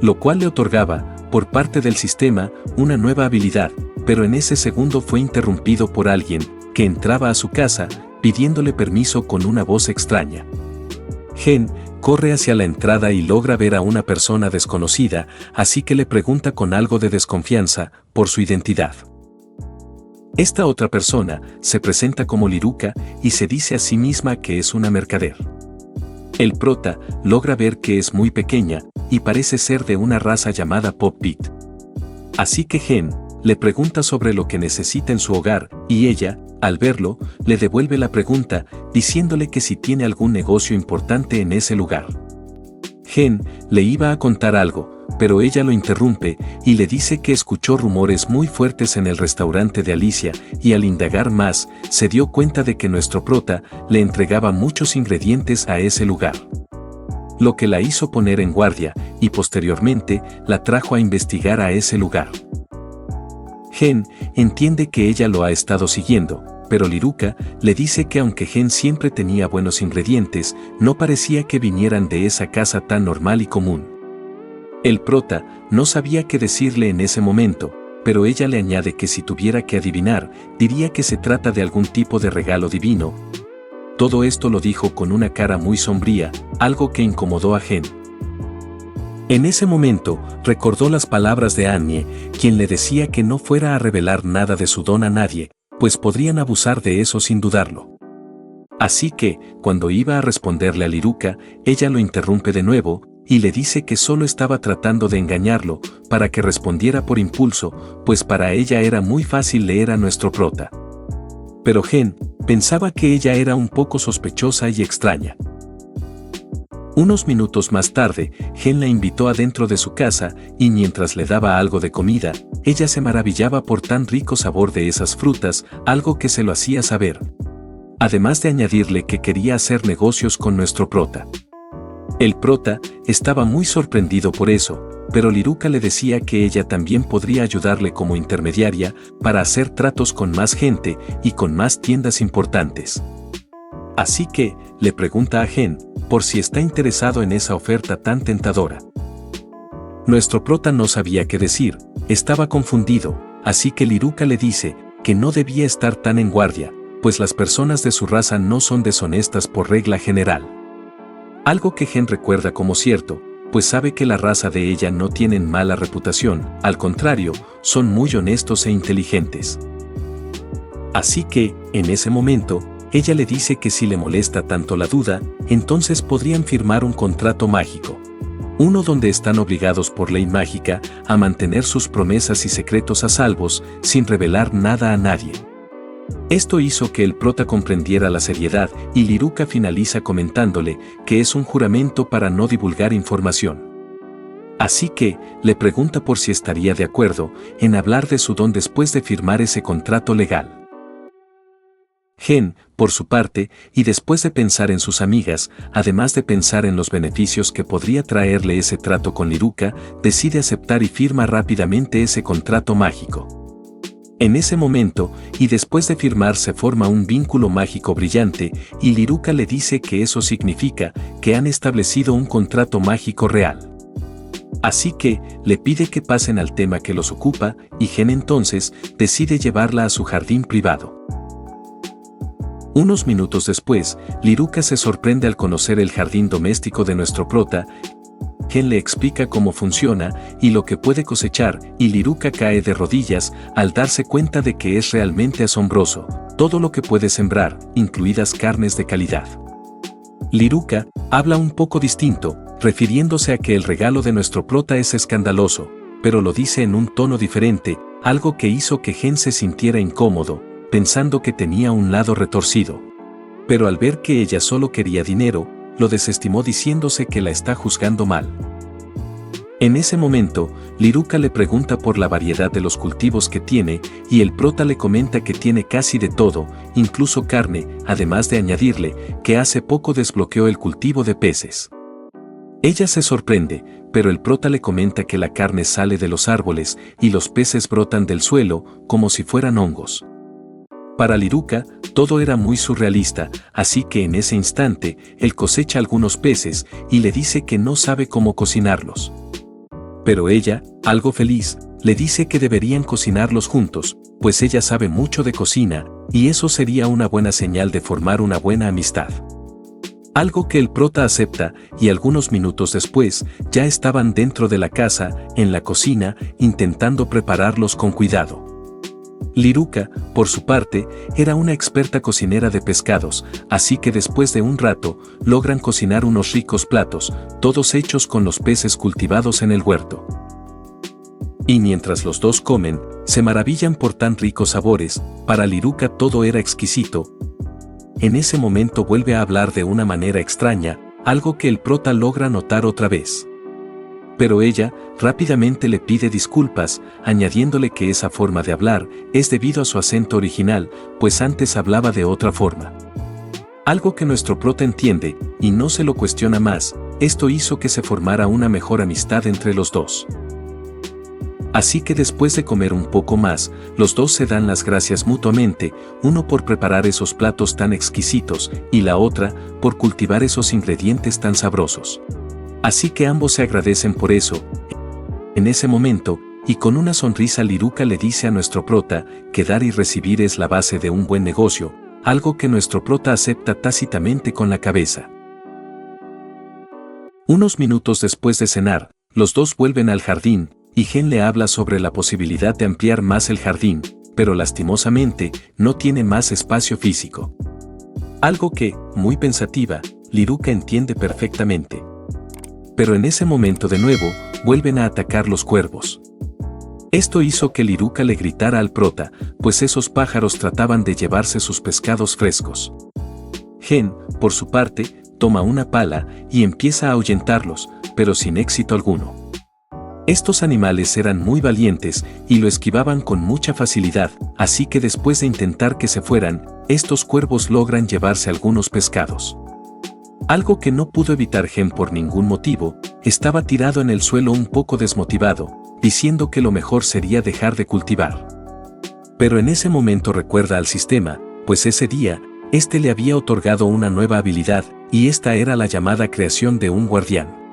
Lo cual le otorgaba, por parte del sistema, una nueva habilidad, pero en ese segundo fue interrumpido por alguien que entraba a su casa, pidiéndole permiso con una voz extraña. Gen corre hacia la entrada y logra ver a una persona desconocida, así que le pregunta con algo de desconfianza por su identidad. Esta otra persona se presenta como Liruka y se dice a sí misma que es una mercader. El prota logra ver que es muy pequeña y parece ser de una raza llamada Pop-Pit. Así que Gen le pregunta sobre lo que necesita en su hogar y ella, al verlo, le devuelve la pregunta diciéndole que si tiene algún negocio importante en ese lugar. Gen le iba a contar algo, pero ella lo interrumpe y le dice que escuchó rumores muy fuertes en el restaurante de Alicia y al indagar más, se dio cuenta de que nuestro prota le entregaba muchos ingredientes a ese lugar. Lo que la hizo poner en guardia y posteriormente la trajo a investigar a ese lugar. Gen entiende que ella lo ha estado siguiendo, pero Liruka le dice que aunque Gen siempre tenía buenos ingredientes, no parecía que vinieran de esa casa tan normal y común. El prota no sabía qué decirle en ese momento, pero ella le añade que si tuviera que adivinar, diría que se trata de algún tipo de regalo divino. Todo esto lo dijo con una cara muy sombría, algo que incomodó a Gen. En ese momento, recordó las palabras de Anye, quien le decía que no fuera a revelar nada de su don a nadie, pues podrían abusar de eso sin dudarlo. Así que, cuando iba a responderle a Liruka, ella lo interrumpe de nuevo, y le dice que solo estaba tratando de engañarlo, para que respondiera por impulso, pues para ella era muy fácil leer a nuestro prota. Pero Gen pensaba que ella era un poco sospechosa y extraña. Unos minutos más tarde, Gen la invitó adentro de su casa, y mientras le daba algo de comida, ella se maravillaba por tan rico sabor de esas frutas, algo que se lo hacía saber. Además de añadirle que quería hacer negocios con nuestro prota. El prota estaba muy sorprendido por eso, pero Liruka le decía que ella también podría ayudarle como intermediaria para hacer tratos con más gente y con más tiendas importantes. Así que, le pregunta a Gen por si está interesado en esa oferta tan tentadora. Nuestro prota no sabía qué decir, estaba confundido, así que Liruka le dice que no debía estar tan en guardia, pues las personas de su raza no son deshonestas por regla general. Algo que Gen recuerda como cierto, pues sabe que la raza de ella no tienen mala reputación, al contrario, son muy honestos e inteligentes. Así que, en ese momento, ella le dice que si le molesta tanto la duda, entonces podrían firmar un contrato mágico. Uno donde están obligados por ley mágica a mantener sus promesas y secretos a salvos, sin revelar nada a nadie. Esto hizo que el prota comprendiera la seriedad y Liruka finaliza comentándole que es un juramento para no divulgar información. Así que, le pregunta por si estaría de acuerdo en hablar de su don después de firmar ese contrato legal. Gen, por su parte, y después de pensar en sus amigas, además de pensar en los beneficios que podría traerle ese trato con Liruka, decide aceptar y firma rápidamente ese contrato mágico. En ese momento, y después de firmar se forma un vínculo mágico brillante, y Liruka le dice que eso significa que han establecido un contrato mágico real. Así que, le pide que pasen al tema que los ocupa, y Gen entonces decide llevarla a su jardín privado. Unos minutos después, Liruka se sorprende al conocer el jardín doméstico de nuestro prota. Gen le explica cómo funciona y lo que puede cosechar, y Liruka cae de rodillas al darse cuenta de que es realmente asombroso, todo lo que puede sembrar, incluidas carnes de calidad. Liruka habla un poco distinto, refiriéndose a que el regalo de nuestro prota es escandaloso, pero lo dice en un tono diferente, algo que hizo que Gen se sintiera incómodo, pensando que tenía un lado retorcido. Pero al ver que ella solo quería dinero, lo desestimó diciéndose que la está juzgando mal. En ese momento, Liruka le pregunta por la variedad de los cultivos que tiene, y el prota le comenta que tiene casi de todo, incluso carne, además de añadirle que hace poco desbloqueó el cultivo de peces. Ella se sorprende, pero el prota le comenta que la carne sale de los árboles y los peces brotan del suelo como si fueran hongos. Para Liruka, todo era muy surrealista, así que en ese instante, él cosecha algunos peces y le dice que no sabe cómo cocinarlos. Pero ella, algo feliz, le dice que deberían cocinarlos juntos, pues ella sabe mucho de cocina, y eso sería una buena señal de formar una buena amistad. Algo que el prota acepta, y algunos minutos después, ya estaban dentro de la casa, en la cocina, intentando prepararlos con cuidado. Liruka, por su parte, era una experta cocinera de pescados, así que después de un rato, logran cocinar unos ricos platos, todos hechos con los peces cultivados en el huerto. Y mientras los dos comen, se maravillan por tan ricos sabores, para Liruka todo era exquisito. En ese momento vuelve a hablar de una manera extraña, algo que el prota logra notar otra vez. Pero ella rápidamente le pide disculpas, añadiéndole que esa forma de hablar es debido a su acento original, pues antes hablaba de otra forma. Algo que nuestro prota entiende, y no se lo cuestiona más, esto hizo que se formara una mejor amistad entre los dos. Así que después de comer un poco más, los dos se dan las gracias mutuamente, uno por preparar esos platos tan exquisitos y la otra por cultivar esos ingredientes tan sabrosos. Así que ambos se agradecen por eso. En ese momento, y con una sonrisa, Liruka le dice a nuestro prota que dar y recibir es la base de un buen negocio, algo que nuestro prota acepta tácitamente con la cabeza. Unos minutos después de cenar, los dos vuelven al jardín, y Gen le habla sobre la posibilidad de ampliar más el jardín, pero lastimosamente, no tiene más espacio físico. Algo que, muy pensativa, Liruka entiende perfectamente. Pero en ese momento de nuevo, vuelven a atacar los cuervos. Esto hizo que Liruka le gritara al prota, pues esos pájaros trataban de llevarse sus pescados frescos. Gen, por su parte, toma una pala y empieza a ahuyentarlos, pero sin éxito alguno. Estos animales eran muy valientes y lo esquivaban con mucha facilidad, así que después de intentar que se fueran, estos cuervos logran llevarse algunos pescados. Algo que no pudo evitar Gen por ningún motivo, estaba tirado en el suelo un poco desmotivado, diciendo que lo mejor sería dejar de cultivar. Pero en ese momento recuerda al sistema, pues ese día, este le había otorgado una nueva habilidad, y esta era la llamada creación de un guardián.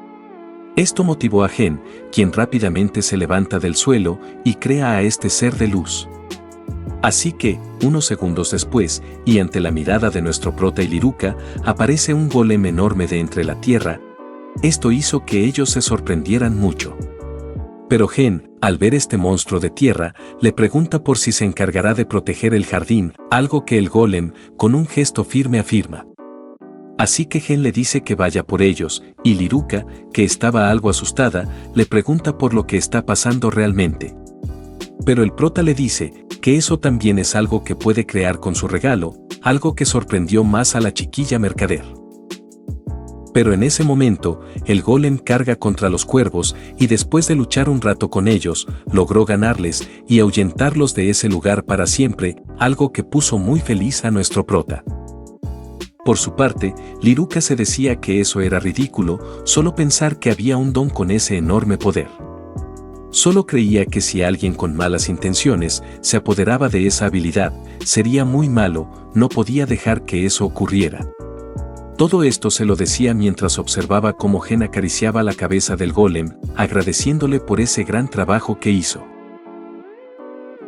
Esto motivó a Gen, quien rápidamente se levanta del suelo y crea a este ser de luz. Así que, unos segundos después, y ante la mirada de nuestro prota y Liruka, aparece un golem enorme de entre la tierra. Esto hizo que ellos se sorprendieran mucho. Pero Gen, al ver este monstruo de tierra, le pregunta por si se encargará de proteger el jardín, algo que el golem, con un gesto firme, afirma. Así que Gen le dice que vaya por ellos, y Liruka, que estaba algo asustada, le pregunta por lo que está pasando realmente. Pero el prota le dice que eso también es algo que puede crear con su regalo, algo que sorprendió más a la chiquilla mercader. Pero en ese momento, el golem carga contra los cuervos y después de luchar un rato con ellos, logró ganarles y ahuyentarlos de ese lugar para siempre, algo que puso muy feliz a nuestro prota. Por su parte, Liruka se decía que eso era ridículo, solo pensar que había un don con ese enorme poder. Solo creía que si alguien con malas intenciones se apoderaba de esa habilidad, sería muy malo, no podía dejar que eso ocurriera. Todo esto se lo decía mientras observaba cómo Gen acariciaba la cabeza del golem, agradeciéndole por ese gran trabajo que hizo.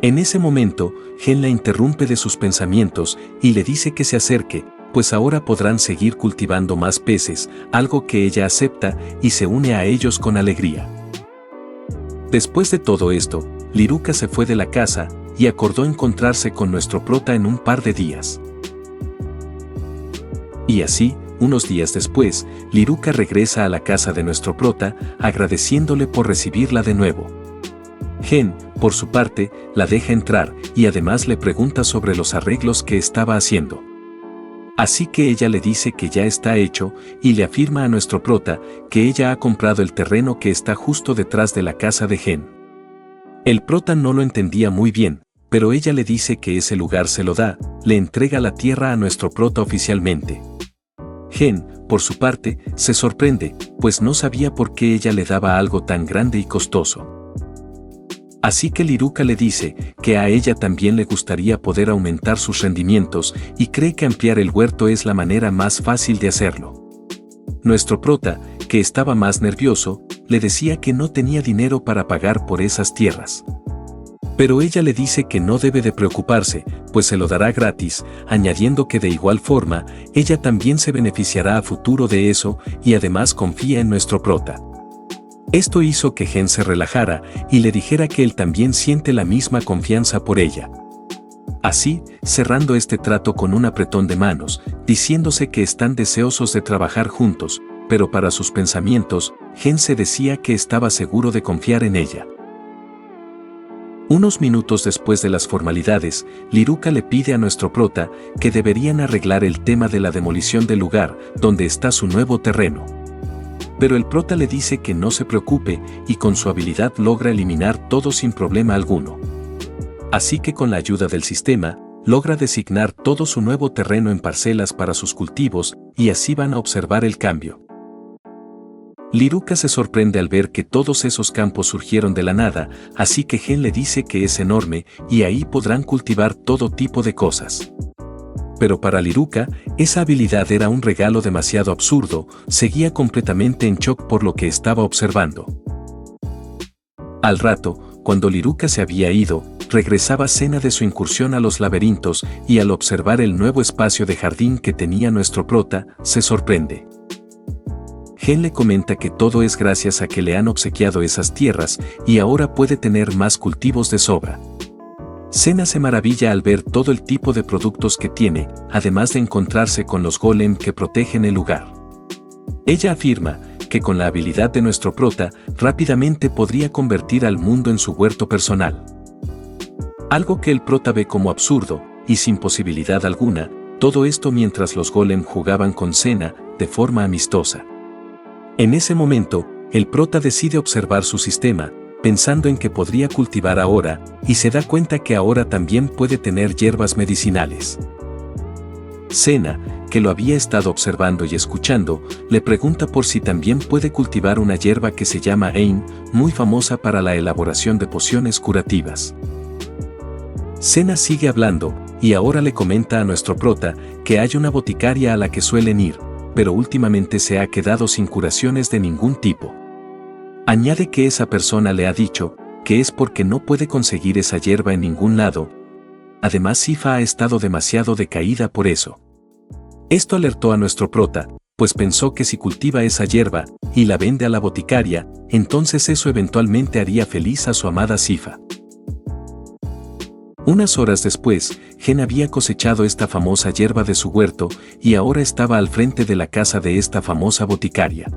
En ese momento, Gen la interrumpe de sus pensamientos y le dice que se acerque, pues ahora podrán seguir cultivando más peces, algo que ella acepta y se une a ellos con alegría. Después de todo esto, Liruka se fue de la casa y acordó encontrarse con nuestro prota en un par de días. Y así, unos días después, Liruka regresa a la casa de nuestro prota, agradeciéndole por recibirla de nuevo. Gen, por su parte, la deja entrar y además le pregunta sobre los arreglos que estaba haciendo. Así que ella le dice que ya está hecho y le afirma a nuestro prota que ella ha comprado el terreno que está justo detrás de la casa de Gen. El prota no lo entendía muy bien, pero ella le dice que ese lugar se lo da, le entrega la tierra a nuestro prota oficialmente. Gen, por su parte, se sorprende, pues no sabía por qué ella le daba algo tan grande y costoso. Así que Liruka le dice que a ella también le gustaría poder aumentar sus rendimientos y cree que ampliar el huerto es la manera más fácil de hacerlo. Nuestro prota, que estaba más nervioso, le decía que no tenía dinero para pagar por esas tierras. Pero ella le dice que no debe de preocuparse, pues se lo dará gratis, añadiendo que de igual forma, ella también se beneficiará a futuro de eso y además confía en nuestro prota. Esto hizo que Gen se relajara y le dijera que él también siente la misma confianza por ella. Así, cerrando este trato con un apretón de manos, diciéndose que están deseosos de trabajar juntos, pero para sus pensamientos, Gen se decía que estaba seguro de confiar en ella. Unos minutos después de las formalidades, Liruka le pide a nuestro prota que deberían arreglar el tema de la demolición del lugar donde está su nuevo terreno. Pero el prota le dice que no se preocupe y con su habilidad logra eliminar todo sin problema alguno. Así que con la ayuda del sistema, logra designar todo su nuevo terreno en parcelas para sus cultivos y así van a observar el cambio. Liruka se sorprende al ver que todos esos campos surgieron de la nada, así que Gen le dice que es enorme y ahí podrán cultivar todo tipo de cosas. Pero para Liruka, esa habilidad era un regalo demasiado absurdo, seguía completamente en shock por lo que estaba observando. Al rato, cuando Liruka se había ido, regresaba Sena de su incursión a los laberintos y al observar el nuevo espacio de jardín que tenía nuestro prota, se sorprende. Gen le comenta que todo es gracias a que le han obsequiado esas tierras y ahora puede tener más cultivos de sobra. Sena se maravilla al ver todo el tipo de productos que tiene, además de encontrarse con los golem que protegen el lugar. Ella afirma que con la habilidad de nuestro prota, rápidamente podría convertir al mundo en su huerto personal. Algo que el prota ve como absurdo, y sin posibilidad alguna, todo esto mientras los golem jugaban con Sena, de forma amistosa. En ese momento, el prota decide observar su sistema, pensando en que podría cultivar ahora, y se da cuenta que ahora también puede tener hierbas medicinales. Sena, que lo había estado observando y escuchando, le pregunta por si también puede cultivar una hierba que se llama Ein, muy famosa para la elaboración de pociones curativas. Sena sigue hablando, y ahora le comenta a nuestro prota que hay una boticaria a la que suelen ir, pero últimamente se ha quedado sin curaciones de ningún tipo. Añade que esa persona le ha dicho que es porque no puede conseguir esa hierba en ningún lado. Además, Sifa ha estado demasiado decaída por eso. Esto alertó a nuestro prota, pues pensó que si cultiva esa hierba y la vende a la boticaria, entonces eso eventualmente haría feliz a su amada Sifa. Unas horas después, Gen había cosechado esta famosa hierba de su huerto y ahora estaba al frente de la casa de esta famosa boticaria.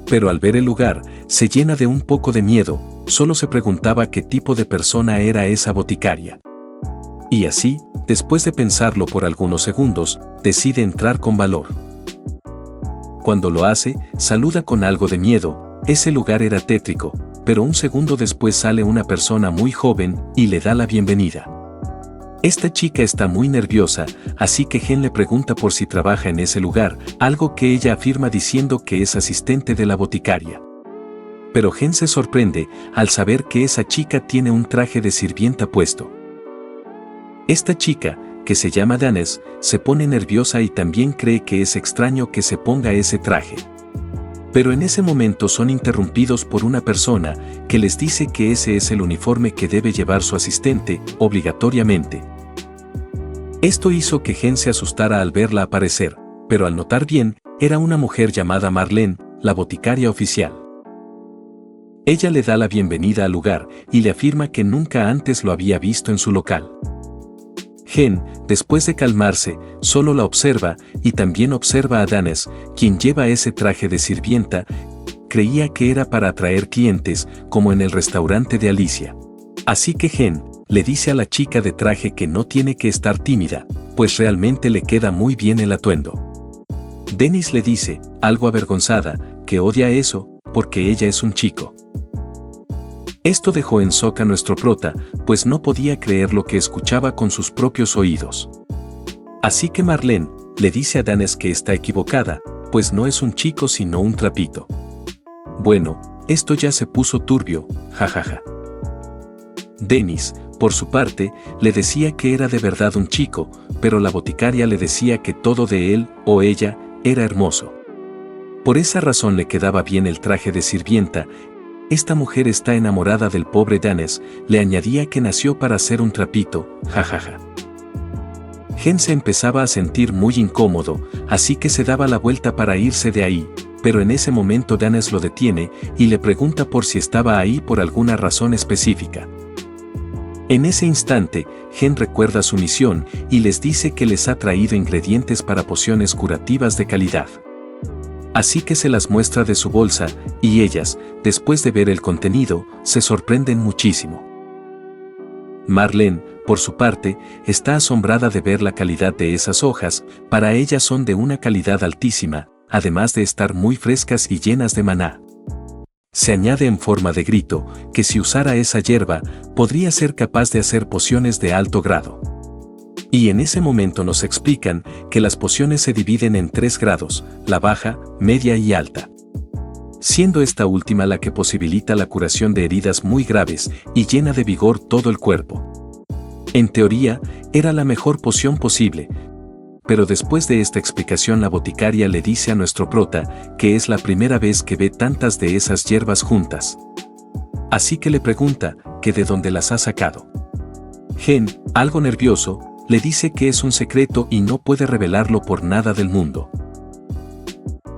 Pero al ver el lugar, se llena de un poco de miedo, solo se preguntaba qué tipo de persona era esa boticaria. Y así, después de pensarlo por algunos segundos, decide entrar con valor. Cuando lo hace, saluda con algo de miedo, ese lugar era tétrico, pero un segundo después sale una persona muy joven y le da la bienvenida. Esta chica está muy nerviosa, así que Gen le pregunta por si trabaja en ese lugar, algo que ella afirma diciendo que es asistente de la boticaria. Pero Gen se sorprende al saber que esa chica tiene un traje de sirvienta puesto. Esta chica, que se llama Danes, se pone nerviosa y también cree que es extraño que se ponga ese traje. Pero en ese momento son interrumpidos por una persona que les dice que ese es el uniforme que debe llevar su asistente, obligatoriamente. Esto hizo que Gen se asustara al verla aparecer, pero al notar bien, era una mujer llamada Marlene, la boticaria oficial. Ella le da la bienvenida al lugar y le afirma que nunca antes lo había visto en su local. Gen, después de calmarse, solo la observa y también observa a Danes, quien lleva ese traje de sirvienta. Creía que era para atraer clientes, como en el restaurante de Alicia. Así que Gen le dice a la chica de traje que no tiene que estar tímida, pues realmente le queda muy bien el atuendo. Dennis le dice, algo avergonzada, que odia eso, porque ella es un chico. Esto dejó en shock a nuestro prota, pues no podía creer lo que escuchaba con sus propios oídos. Así que Marlene le dice a Danes que está equivocada, pues no es un chico sino un trapito. Bueno, esto ya se puso turbio, jajaja. Dennis, por su parte, le decía que era de verdad un chico, pero la boticaria le decía que todo de él o ella era hermoso. Por esa razón le quedaba bien el traje de sirvienta. Esta mujer está enamorada del pobre Danes, le añadía que nació para ser un trapito, jajaja. Gen se empezaba a sentir muy incómodo, así que se daba la vuelta para irse de ahí, pero en ese momento Danes lo detiene y le pregunta por si estaba ahí por alguna razón específica. En ese instante, Gen recuerda su misión y les dice que les ha traído ingredientes para pociones curativas de calidad. Así que se las muestra de su bolsa, y ellas, después de ver el contenido, se sorprenden muchísimo. Marlene, por su parte, está asombrada de ver la calidad de esas hojas, para ella son de una calidad altísima, además de estar muy frescas y llenas de maná. Se añade en forma de grito, que si usara esa hierba, podría ser capaz de hacer pociones de alto grado. Y en ese momento nos explican que las pociones se dividen en 3 grados, la baja, media y alta. siendo esta última la que posibilita la curación de heridas muy graves y llena de vigor todo el cuerpo. En teoría, era la mejor poción posible, pero después de esta explicación la boticaria le dice a nuestro prota que es la primera vez que ve tantas de esas hierbas juntas. Así que le pregunta que de dónde las ha sacado. Gen, algo nervioso, le dice que es un secreto y no puede revelarlo por nada del mundo.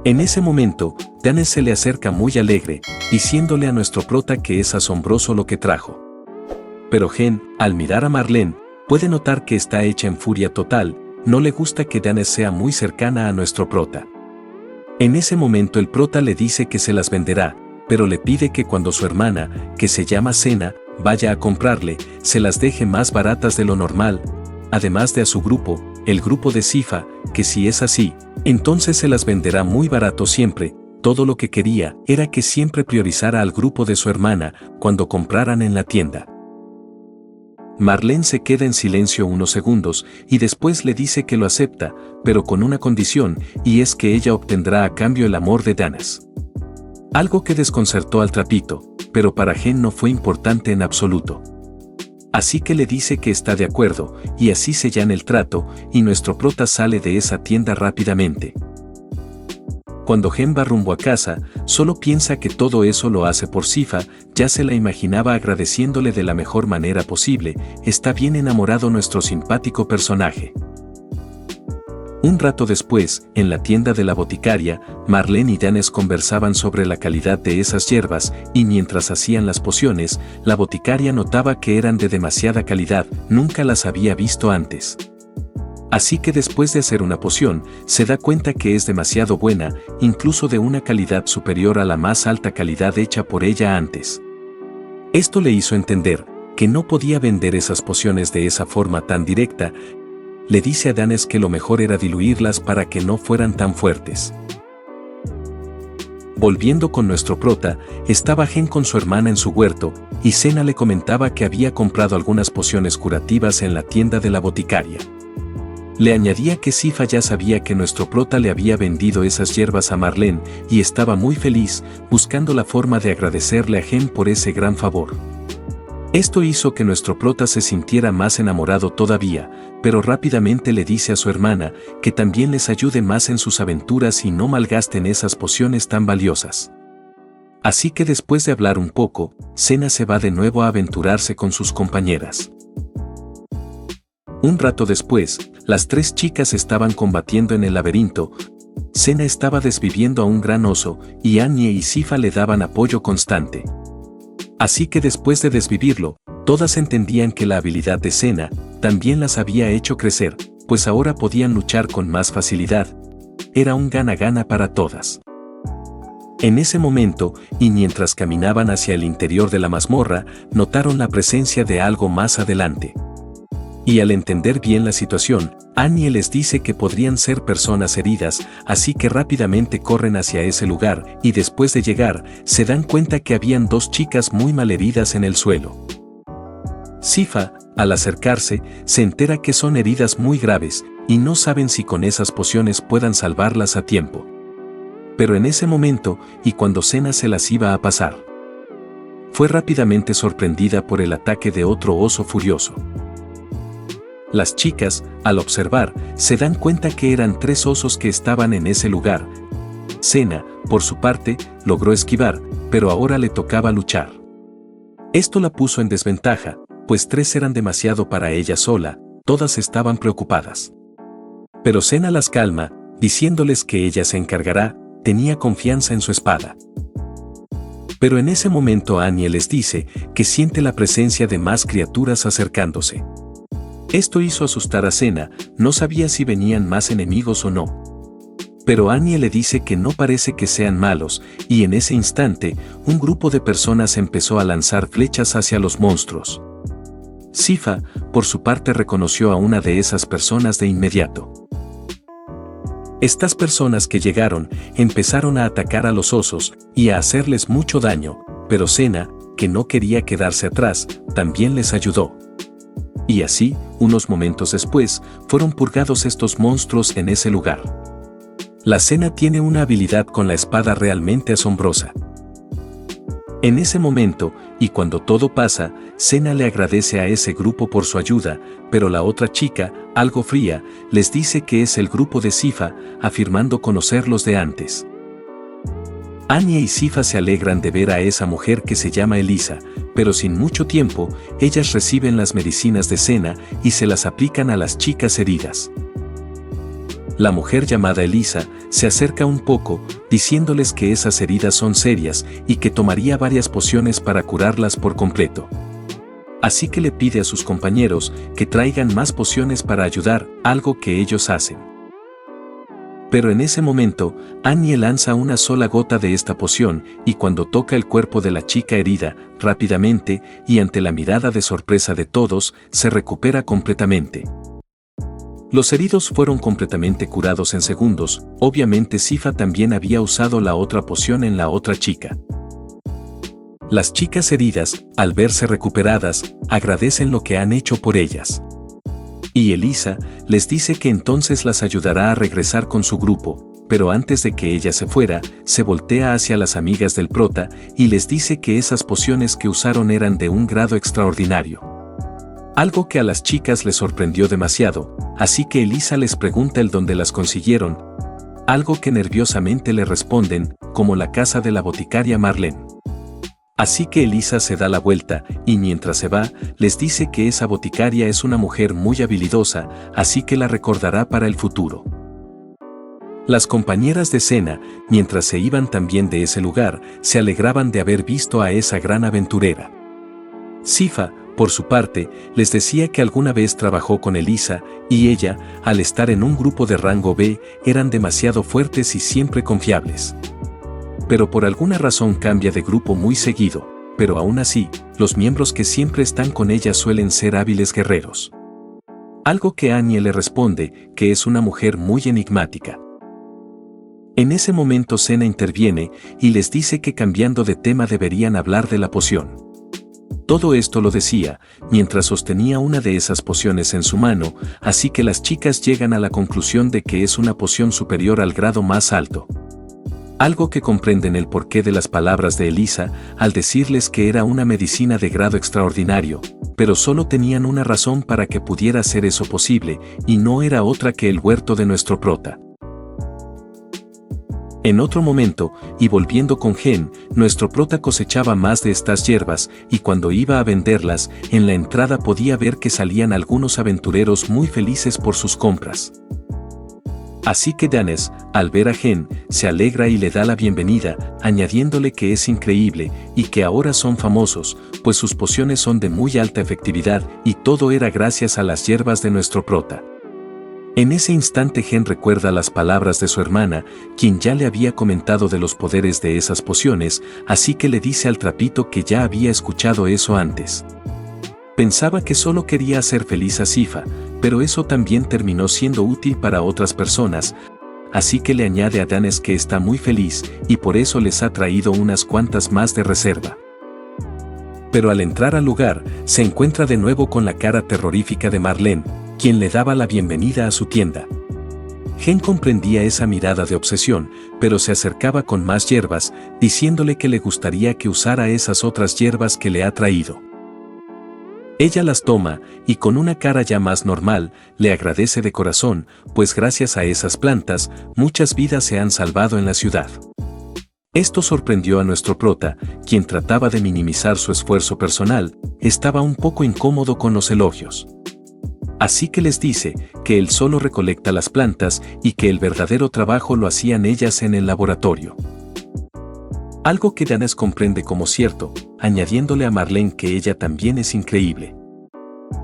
En ese momento, Danes se le acerca muy alegre, diciéndole a nuestro prota que es asombroso lo que trajo. Pero Gen, al mirar a Marlene, puede notar que está hecha en furia total, no le gusta que Danes sea muy cercana a nuestro prota. En ese momento el prota le dice que se las venderá, pero le pide que cuando su hermana, que se llama Senna, vaya a comprarle, se las deje más baratas de lo normal, además de a su grupo, el grupo de Sifa, que si es así, entonces se las venderá muy barato siempre. Todo lo que quería era que siempre priorizara al grupo de su hermana cuando compraran en la tienda. Marlene se queda en silencio unos segundos y después le dice que lo acepta, pero con una condición, y es que ella obtendrá a cambio el amor de Danes. Algo que desconcertó al trapito, pero para Gen no fue importante en absoluto. Así que le dice que está de acuerdo, y así sellan el trato, y nuestro prota sale de esa tienda rápidamente. Cuando Gen va rumbo a casa, solo piensa que todo eso lo hace por Sifa, ya se la imaginaba agradeciéndole de la mejor manera posible, está bien enamorado nuestro simpático personaje. Un rato después, en la tienda de la boticaria, Marlene y Danes conversaban sobre la calidad de esas hierbas, y mientras hacían las pociones, la boticaria notaba que eran de demasiada calidad, nunca las había visto antes. Así que después de hacer una poción, se da cuenta que es demasiado buena, incluso de una calidad superior a la más alta calidad hecha por ella antes. Esto le hizo entender que no podía vender esas pociones de esa forma tan directa. Le dice a Danes que lo mejor era diluirlas para que no fueran tan fuertes. Volviendo con nuestro prota, estaba Gen con su hermana en su huerto, y Senna le comentaba que había comprado algunas pociones curativas en la tienda de la boticaria. Le añadía que Sifa ya sabía que nuestro prota le había vendido esas hierbas a Marlene y estaba muy feliz, buscando la forma de agradecerle a Gen por ese gran favor. Esto hizo que nuestro prota se sintiera más enamorado todavía, pero rápidamente le dice a su hermana que también les ayude más en sus aventuras y no malgasten esas pociones tan valiosas. Así que después de hablar un poco, Senna se va de nuevo a aventurarse con sus compañeras. Un rato después, las tres chicas estaban combatiendo en el laberinto. Senna estaba desviviendo a un gran oso, y Anya y Sifa le daban apoyo constante. Así que después de desvivirlo, todas entendían que la habilidad de Senna también las había hecho crecer, pues ahora podían luchar con más facilidad. Era un gana-gana para todas. En ese momento, y mientras caminaban hacia el interior de la mazmorra, notaron la presencia de algo más adelante. Y al entender bien la situación, Anya les dice que podrían ser personas heridas, así que rápidamente corren hacia ese lugar, y después de llegar, se dan cuenta que habían dos chicas muy malheridas en el suelo. Sifa, al acercarse, se entera que son heridas muy graves, y no saben si con esas pociones puedan salvarlas a tiempo. Pero en ese momento, y cuando Senna se las iba a pasar, fue rápidamente sorprendida por el ataque de otro oso furioso. Las chicas, al observar, se dan cuenta que eran tres osos que estaban en ese lugar. Senna, por su parte, logró esquivar, pero ahora le tocaba luchar. Esto la puso en desventaja, pues tres eran demasiado para ella sola, todas estaban preocupadas. Pero Senna las calma, diciéndoles que ella se encargará, tenía confianza en su espada. Pero en ese momento Anya les dice que siente la presencia de más criaturas acercándose. Esto hizo asustar a Senna, no sabía si venían más enemigos o no. Pero Anya le dice que no parece que sean malos, y en ese instante, un grupo de personas empezó a lanzar flechas hacia los monstruos. Sifa, por su parte, reconoció a una de esas personas de inmediato. Estas personas que llegaron, empezaron a atacar a los osos, y a hacerles mucho daño, pero Senna, que no quería quedarse atrás, también les ayudó. Y así, unos momentos después, fueron purgados estos monstruos en ese lugar. La Senna tiene una habilidad con la espada realmente asombrosa. En ese momento, y cuando todo pasa, Senna le agradece a ese grupo por su ayuda, pero la otra chica, algo fría, les dice que es el grupo de Sifa, afirmando conocerlos de antes. Anya y Sifa se alegran de ver a esa mujer que se llama Elisa, pero sin mucho tiempo, ellas reciben las medicinas de Senna y se las aplican a las chicas heridas. La mujer llamada Elisa se acerca un poco, diciéndoles que esas heridas son serias y que tomaría varias pociones para curarlas por completo. Así que le pide a sus compañeros que traigan más pociones para ayudar, algo que ellos hacen. Pero en ese momento, Annie lanza una sola gota de esta poción y cuando toca el cuerpo de la chica herida, rápidamente, y ante la mirada de sorpresa de todos, se recupera completamente. Los heridos fueron completamente curados en segundos, obviamente Sifa también había usado la otra poción en la otra chica. Las chicas heridas, al verse recuperadas, agradecen lo que han hecho por ellas. Y Elisa les dice que entonces las ayudará a regresar con su grupo, pero antes de que ella se fuera, se voltea hacia las amigas del prota y les dice que esas pociones que usaron eran de un grado extraordinario. Algo que a las chicas les sorprendió demasiado, así que Elisa les pregunta el dónde las consiguieron, algo que nerviosamente le responden, como la casa de la boticaria Marlene. Así que Elisa se da la vuelta, y mientras se va, les dice que esa boticaria es una mujer muy habilidosa, así que la recordará para el futuro. Las compañeras de Senna, mientras se iban también de ese lugar, se alegraban de haber visto a esa gran aventurera. Sifa, por su parte, les decía que alguna vez trabajó con Elisa, y ella, al estar en un grupo de rango B, eran demasiado fuertes y siempre confiables. Pero por alguna razón cambia de grupo muy seguido, pero aún así, los miembros que siempre están con ella suelen ser hábiles guerreros. Algo que Annie le responde, que es una mujer muy enigmática. En ese momento Senna interviene y les dice que cambiando de tema deberían hablar de la poción. Todo esto lo decía, mientras sostenía una de esas pociones en su mano, así que las chicas llegan a la conclusión de que es una poción superior al grado más alto. Algo que comprenden el porqué de las palabras de Elisa al decirles que era una medicina de grado extraordinario, pero solo tenían una razón para que pudiera ser eso posible, y no era otra que el huerto de nuestro prota. En otro momento, y volviendo con Gen, nuestro prota cosechaba más de estas hierbas, y cuando iba a venderlas, en la entrada podía ver que salían algunos aventureros muy felices por sus compras. Así que Danes, al ver a Gen, se alegra y le da la bienvenida, añadiéndole que es increíble y que ahora son famosos, pues sus pociones son de muy alta efectividad y todo era gracias a las hierbas de nuestro prota. En ese instante Gen recuerda las palabras de su hermana, quien ya le había comentado de los poderes de esas pociones, así que le dice al trapito que ya había escuchado eso antes. Pensaba que solo quería hacer feliz a Sifa, pero eso también terminó siendo útil para otras personas, así que le añade a Danes que está muy feliz y por eso les ha traído unas cuantas más de reserva. Pero al entrar al lugar, se encuentra de nuevo con la cara terrorífica de Marlene, quien le daba la bienvenida a su tienda. Gen comprendía esa mirada de obsesión, pero se acercaba con más hierbas, diciéndole que le gustaría que usara esas otras hierbas que le ha traído. Ella las toma, y con una cara ya más normal, le agradece de corazón, pues gracias a esas plantas, muchas vidas se han salvado en la ciudad. Esto sorprendió a nuestro prota, quien trataba de minimizar su esfuerzo personal, estaba un poco incómodo con los elogios. Así que les dice que él solo recolecta las plantas y que el verdadero trabajo lo hacían ellas en el laboratorio. Algo que Danes comprende como cierto, añadiéndole a Marlene que ella también es increíble.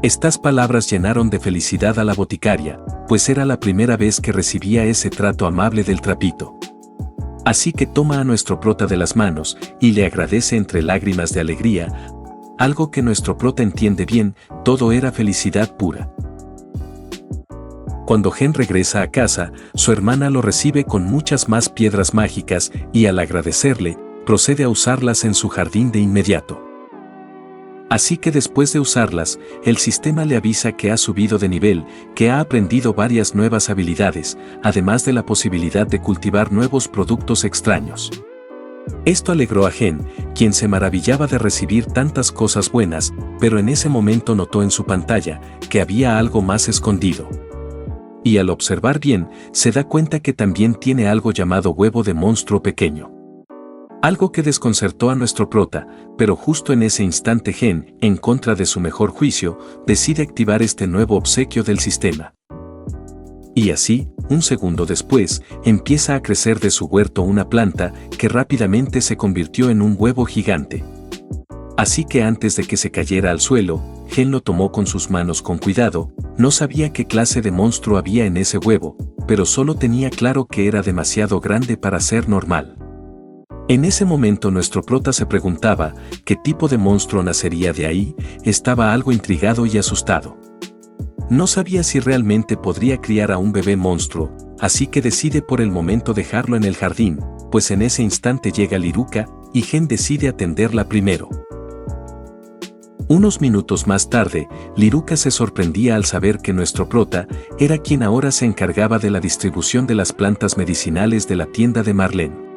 Estas palabras llenaron de felicidad a la boticaria, pues era la primera vez que recibía ese trato amable del trapito. Así que toma a nuestro prota de las manos y le agradece entre lágrimas de alegría, algo que nuestro prota entiende bien, todo era felicidad pura. Cuando Gen regresa a casa, su hermana lo recibe con muchas más piedras mágicas y al agradecerle, procede a usarlas en su jardín de inmediato. Así que después de usarlas, el sistema le avisa que ha subido de nivel, que ha aprendido varias nuevas habilidades, además de la posibilidad de cultivar nuevos productos extraños. Esto alegró a Gen, quien se maravillaba de recibir tantas cosas buenas, pero en ese momento notó en su pantalla que había algo más escondido. Y al observar bien, se da cuenta que también tiene algo llamado huevo de monstruo pequeño. Algo que desconcertó a nuestro prota, pero justo en ese instante Gen, en contra de su mejor juicio, decide activar este nuevo obsequio del sistema. Y así, un segundo después, empieza a crecer de su huerto una planta que rápidamente se convirtió en un huevo gigante. Así que antes de que se cayera al suelo, Gen lo tomó con sus manos con cuidado, no sabía qué clase de monstruo había en ese huevo, pero solo tenía claro que era demasiado grande para ser normal. En ese momento nuestro prota se preguntaba qué tipo de monstruo nacería de ahí, estaba algo intrigado y asustado. No sabía si realmente podría criar a un bebé monstruo, así que decide por el momento dejarlo en el jardín, pues en ese instante llega Liruka, y Gen decide atenderla primero. Unos minutos más tarde, Liruka se sorprendía al saber que nuestro prota era quien ahora se encargaba de la distribución de las plantas medicinales de la tienda de Marlene.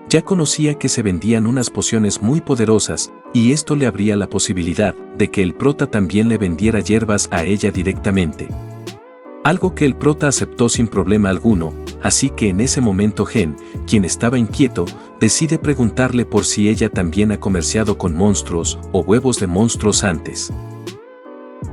Ya conocía que se vendían unas pociones muy poderosas, y esto le abría la posibilidad de que el prota también le vendiera hierbas a ella directamente. Algo que el prota aceptó sin problema alguno, así que en ese momento Gen, quien estaba inquieto, decide preguntarle por si ella también ha comerciado con monstruos o huevos de monstruos antes.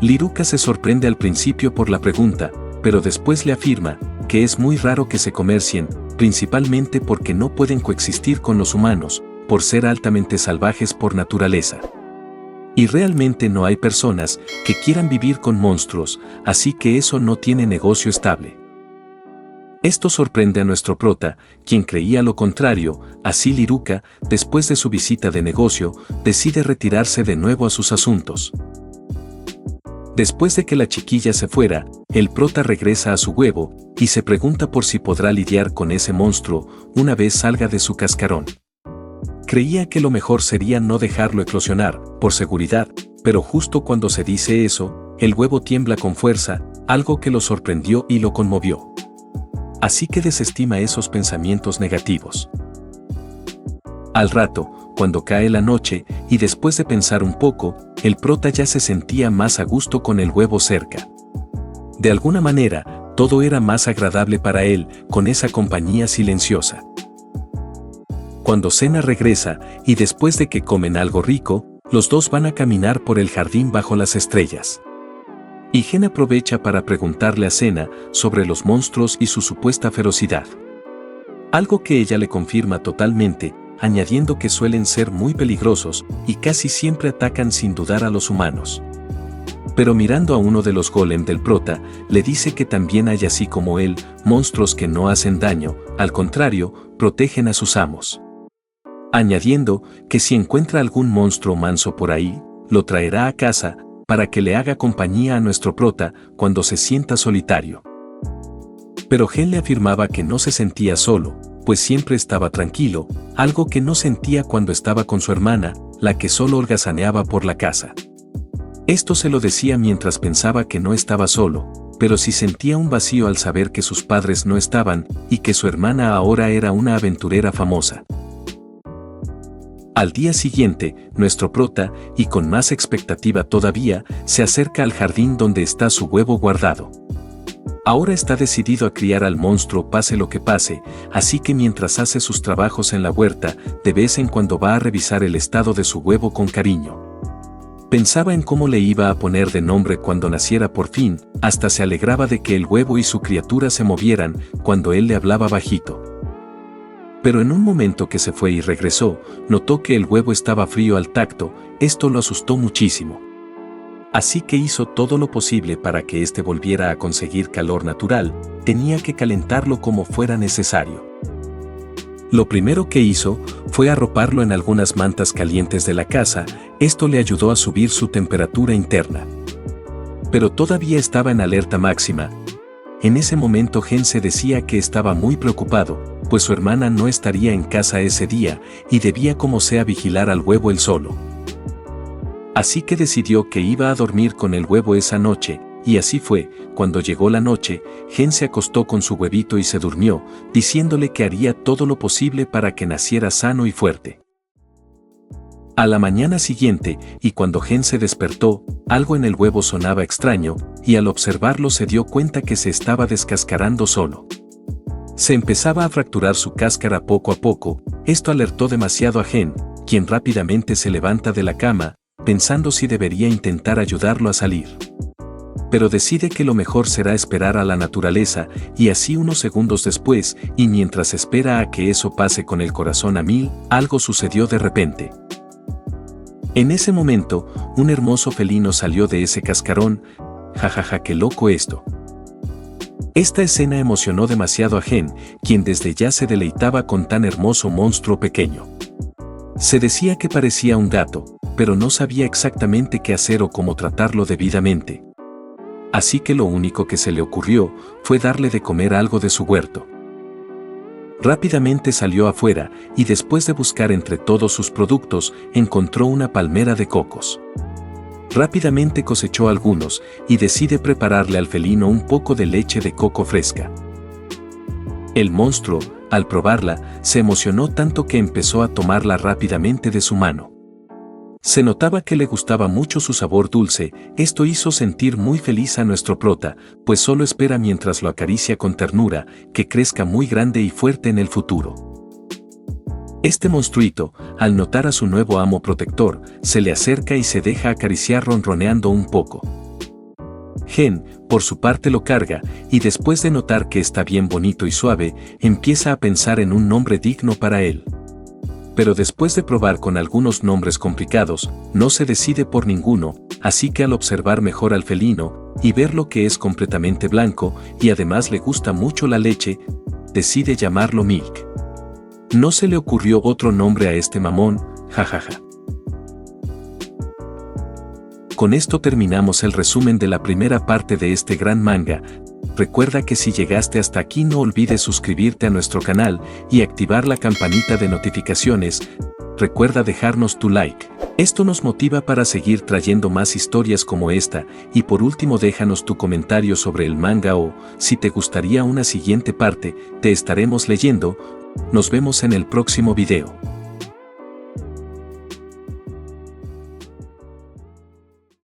Liruka se sorprende al principio por la pregunta, pero después le afirma que es muy raro que se comercien, principalmente porque no pueden coexistir con los humanos, por ser altamente salvajes por naturaleza. Y realmente no hay personas que quieran vivir con monstruos, así que eso no tiene negocio estable. Esto sorprende a nuestro prota, quien creía lo contrario, así Liruka, después de su visita de negocio, decide retirarse de nuevo a sus asuntos. Después de que la chiquilla se fuera, el prota regresa a su huevo, y se pregunta por si podrá lidiar con ese monstruo una vez salga de su cascarón. Creía que lo mejor sería no dejarlo eclosionar, por seguridad, pero justo cuando se dice eso, el huevo tiembla con fuerza, algo que lo sorprendió y lo conmovió. Así que desestima esos pensamientos negativos. Al rato, cuando cae la noche, y después de pensar un poco, el prota ya se sentía más a gusto con el huevo cerca. De alguna manera, todo era más agradable para él, con esa compañía silenciosa. Cuando Cena regresa, y después de que comen algo rico, los dos van a caminar por el jardín bajo las estrellas. Y Gen aprovecha para preguntarle a Cena sobre los monstruos y su supuesta ferocidad. Algo que ella le confirma totalmente, añadiendo que suelen ser muy peligrosos y casi siempre atacan sin dudar a los humanos. Pero mirando a uno de los golem del prota, le dice que también hay así como él, monstruos que no hacen daño, al contrario, protegen a sus amos. Añadiendo que si encuentra algún monstruo manso por ahí, lo traerá a casa, para que le haga compañía a nuestro prota cuando se sienta solitario. Pero Gen le afirmaba que no se sentía solo, pues siempre estaba tranquilo, algo que no sentía cuando estaba con su hermana, la que solo holgazaneaba por la casa. Esto se lo decía mientras pensaba que no estaba solo, pero sí sentía un vacío al saber que sus padres no estaban y que su hermana ahora era una aventurera famosa. Al día siguiente, nuestro prota, y con más expectativa todavía, se acerca al jardín donde está su huevo guardado. Ahora está decidido a criar al monstruo pase lo que pase, así que mientras hace sus trabajos en la huerta, de vez en cuando va a revisar el estado de su huevo con cariño. Pensaba en cómo le iba a poner de nombre cuando naciera por fin, hasta se alegraba de que el huevo y su criatura se movieran cuando él le hablaba bajito. Pero en un momento que se fue y regresó, notó que el huevo estaba frío al tacto, esto lo asustó muchísimo. Así que hizo todo lo posible para que éste volviera a conseguir calor natural, tenía que calentarlo como fuera necesario. Lo primero que hizo fue arroparlo en algunas mantas calientes de la casa, esto le ayudó a subir su temperatura interna. Pero todavía estaba en alerta máxima. En ese momento Gen se decía que estaba muy preocupado, pues su hermana no estaría en casa ese día y debía como sea vigilar al huevo él solo. Así que decidió que iba a dormir con el huevo esa noche, y así fue. Cuando llegó la noche, Gen se acostó con su huevito y se durmió, diciéndole que haría todo lo posible para que naciera sano y fuerte. A la mañana siguiente, y cuando Gen se despertó, algo en el huevo sonaba extraño, y al observarlo se dio cuenta que se estaba descascarando solo. Se empezaba a fracturar su cáscara poco a poco. Esto alertó demasiado a Gen, quien rápidamente se levanta de la cama, pensando si debería intentar ayudarlo a salir. Pero decide que lo mejor será esperar a la naturaleza, y así unos segundos después, y mientras espera a que eso pase con el corazón a mil, algo sucedió de repente. En ese momento, un hermoso felino salió de ese cascarón. Jajaja, qué loco esto. Esta escena emocionó demasiado a Gen, quien desde ya se deleitaba con tan hermoso monstruo pequeño. Se decía que parecía un gato, pero no sabía exactamente qué hacer o cómo tratarlo debidamente. Así que lo único que se le ocurrió fue darle de comer algo de su huerto. Rápidamente salió afuera y después de buscar entre todos sus productos, encontró una palmera de cocos. Rápidamente cosechó algunos y decide prepararle al felino un poco de leche de coco fresca. El monstruo, al probarla, se emocionó tanto que empezó a tomarla rápidamente de su mano. Se notaba que le gustaba mucho su sabor dulce. Esto hizo sentir muy feliz a nuestro prota, pues solo espera mientras lo acaricia con ternura, que crezca muy grande y fuerte en el futuro. Este monstruito, al notar a su nuevo amo protector, se le acerca y se deja acariciar ronroneando un poco. Gen, por su parte lo carga, y después de notar que está bien bonito y suave, empieza a pensar en un nombre digno para él. Pero después de probar con algunos nombres complicados, no se decide por ninguno, así que al observar mejor al felino, y ver lo que es completamente blanco, y además le gusta mucho la leche, decide llamarlo Milk. No se le ocurrió otro nombre a este mamón, jajaja. Con esto terminamos el resumen de la primera parte de este gran manga. Recuerda que si llegaste hasta aquí no olvides suscribirte a nuestro canal y activar la campanita de notificaciones. Recuerda dejarnos tu like. Esto nos motiva para seguir trayendo más historias como esta, y por último déjanos tu comentario sobre el manga o, si te gustaría una siguiente parte, te estaremos leyendo. Nos vemos en el próximo video.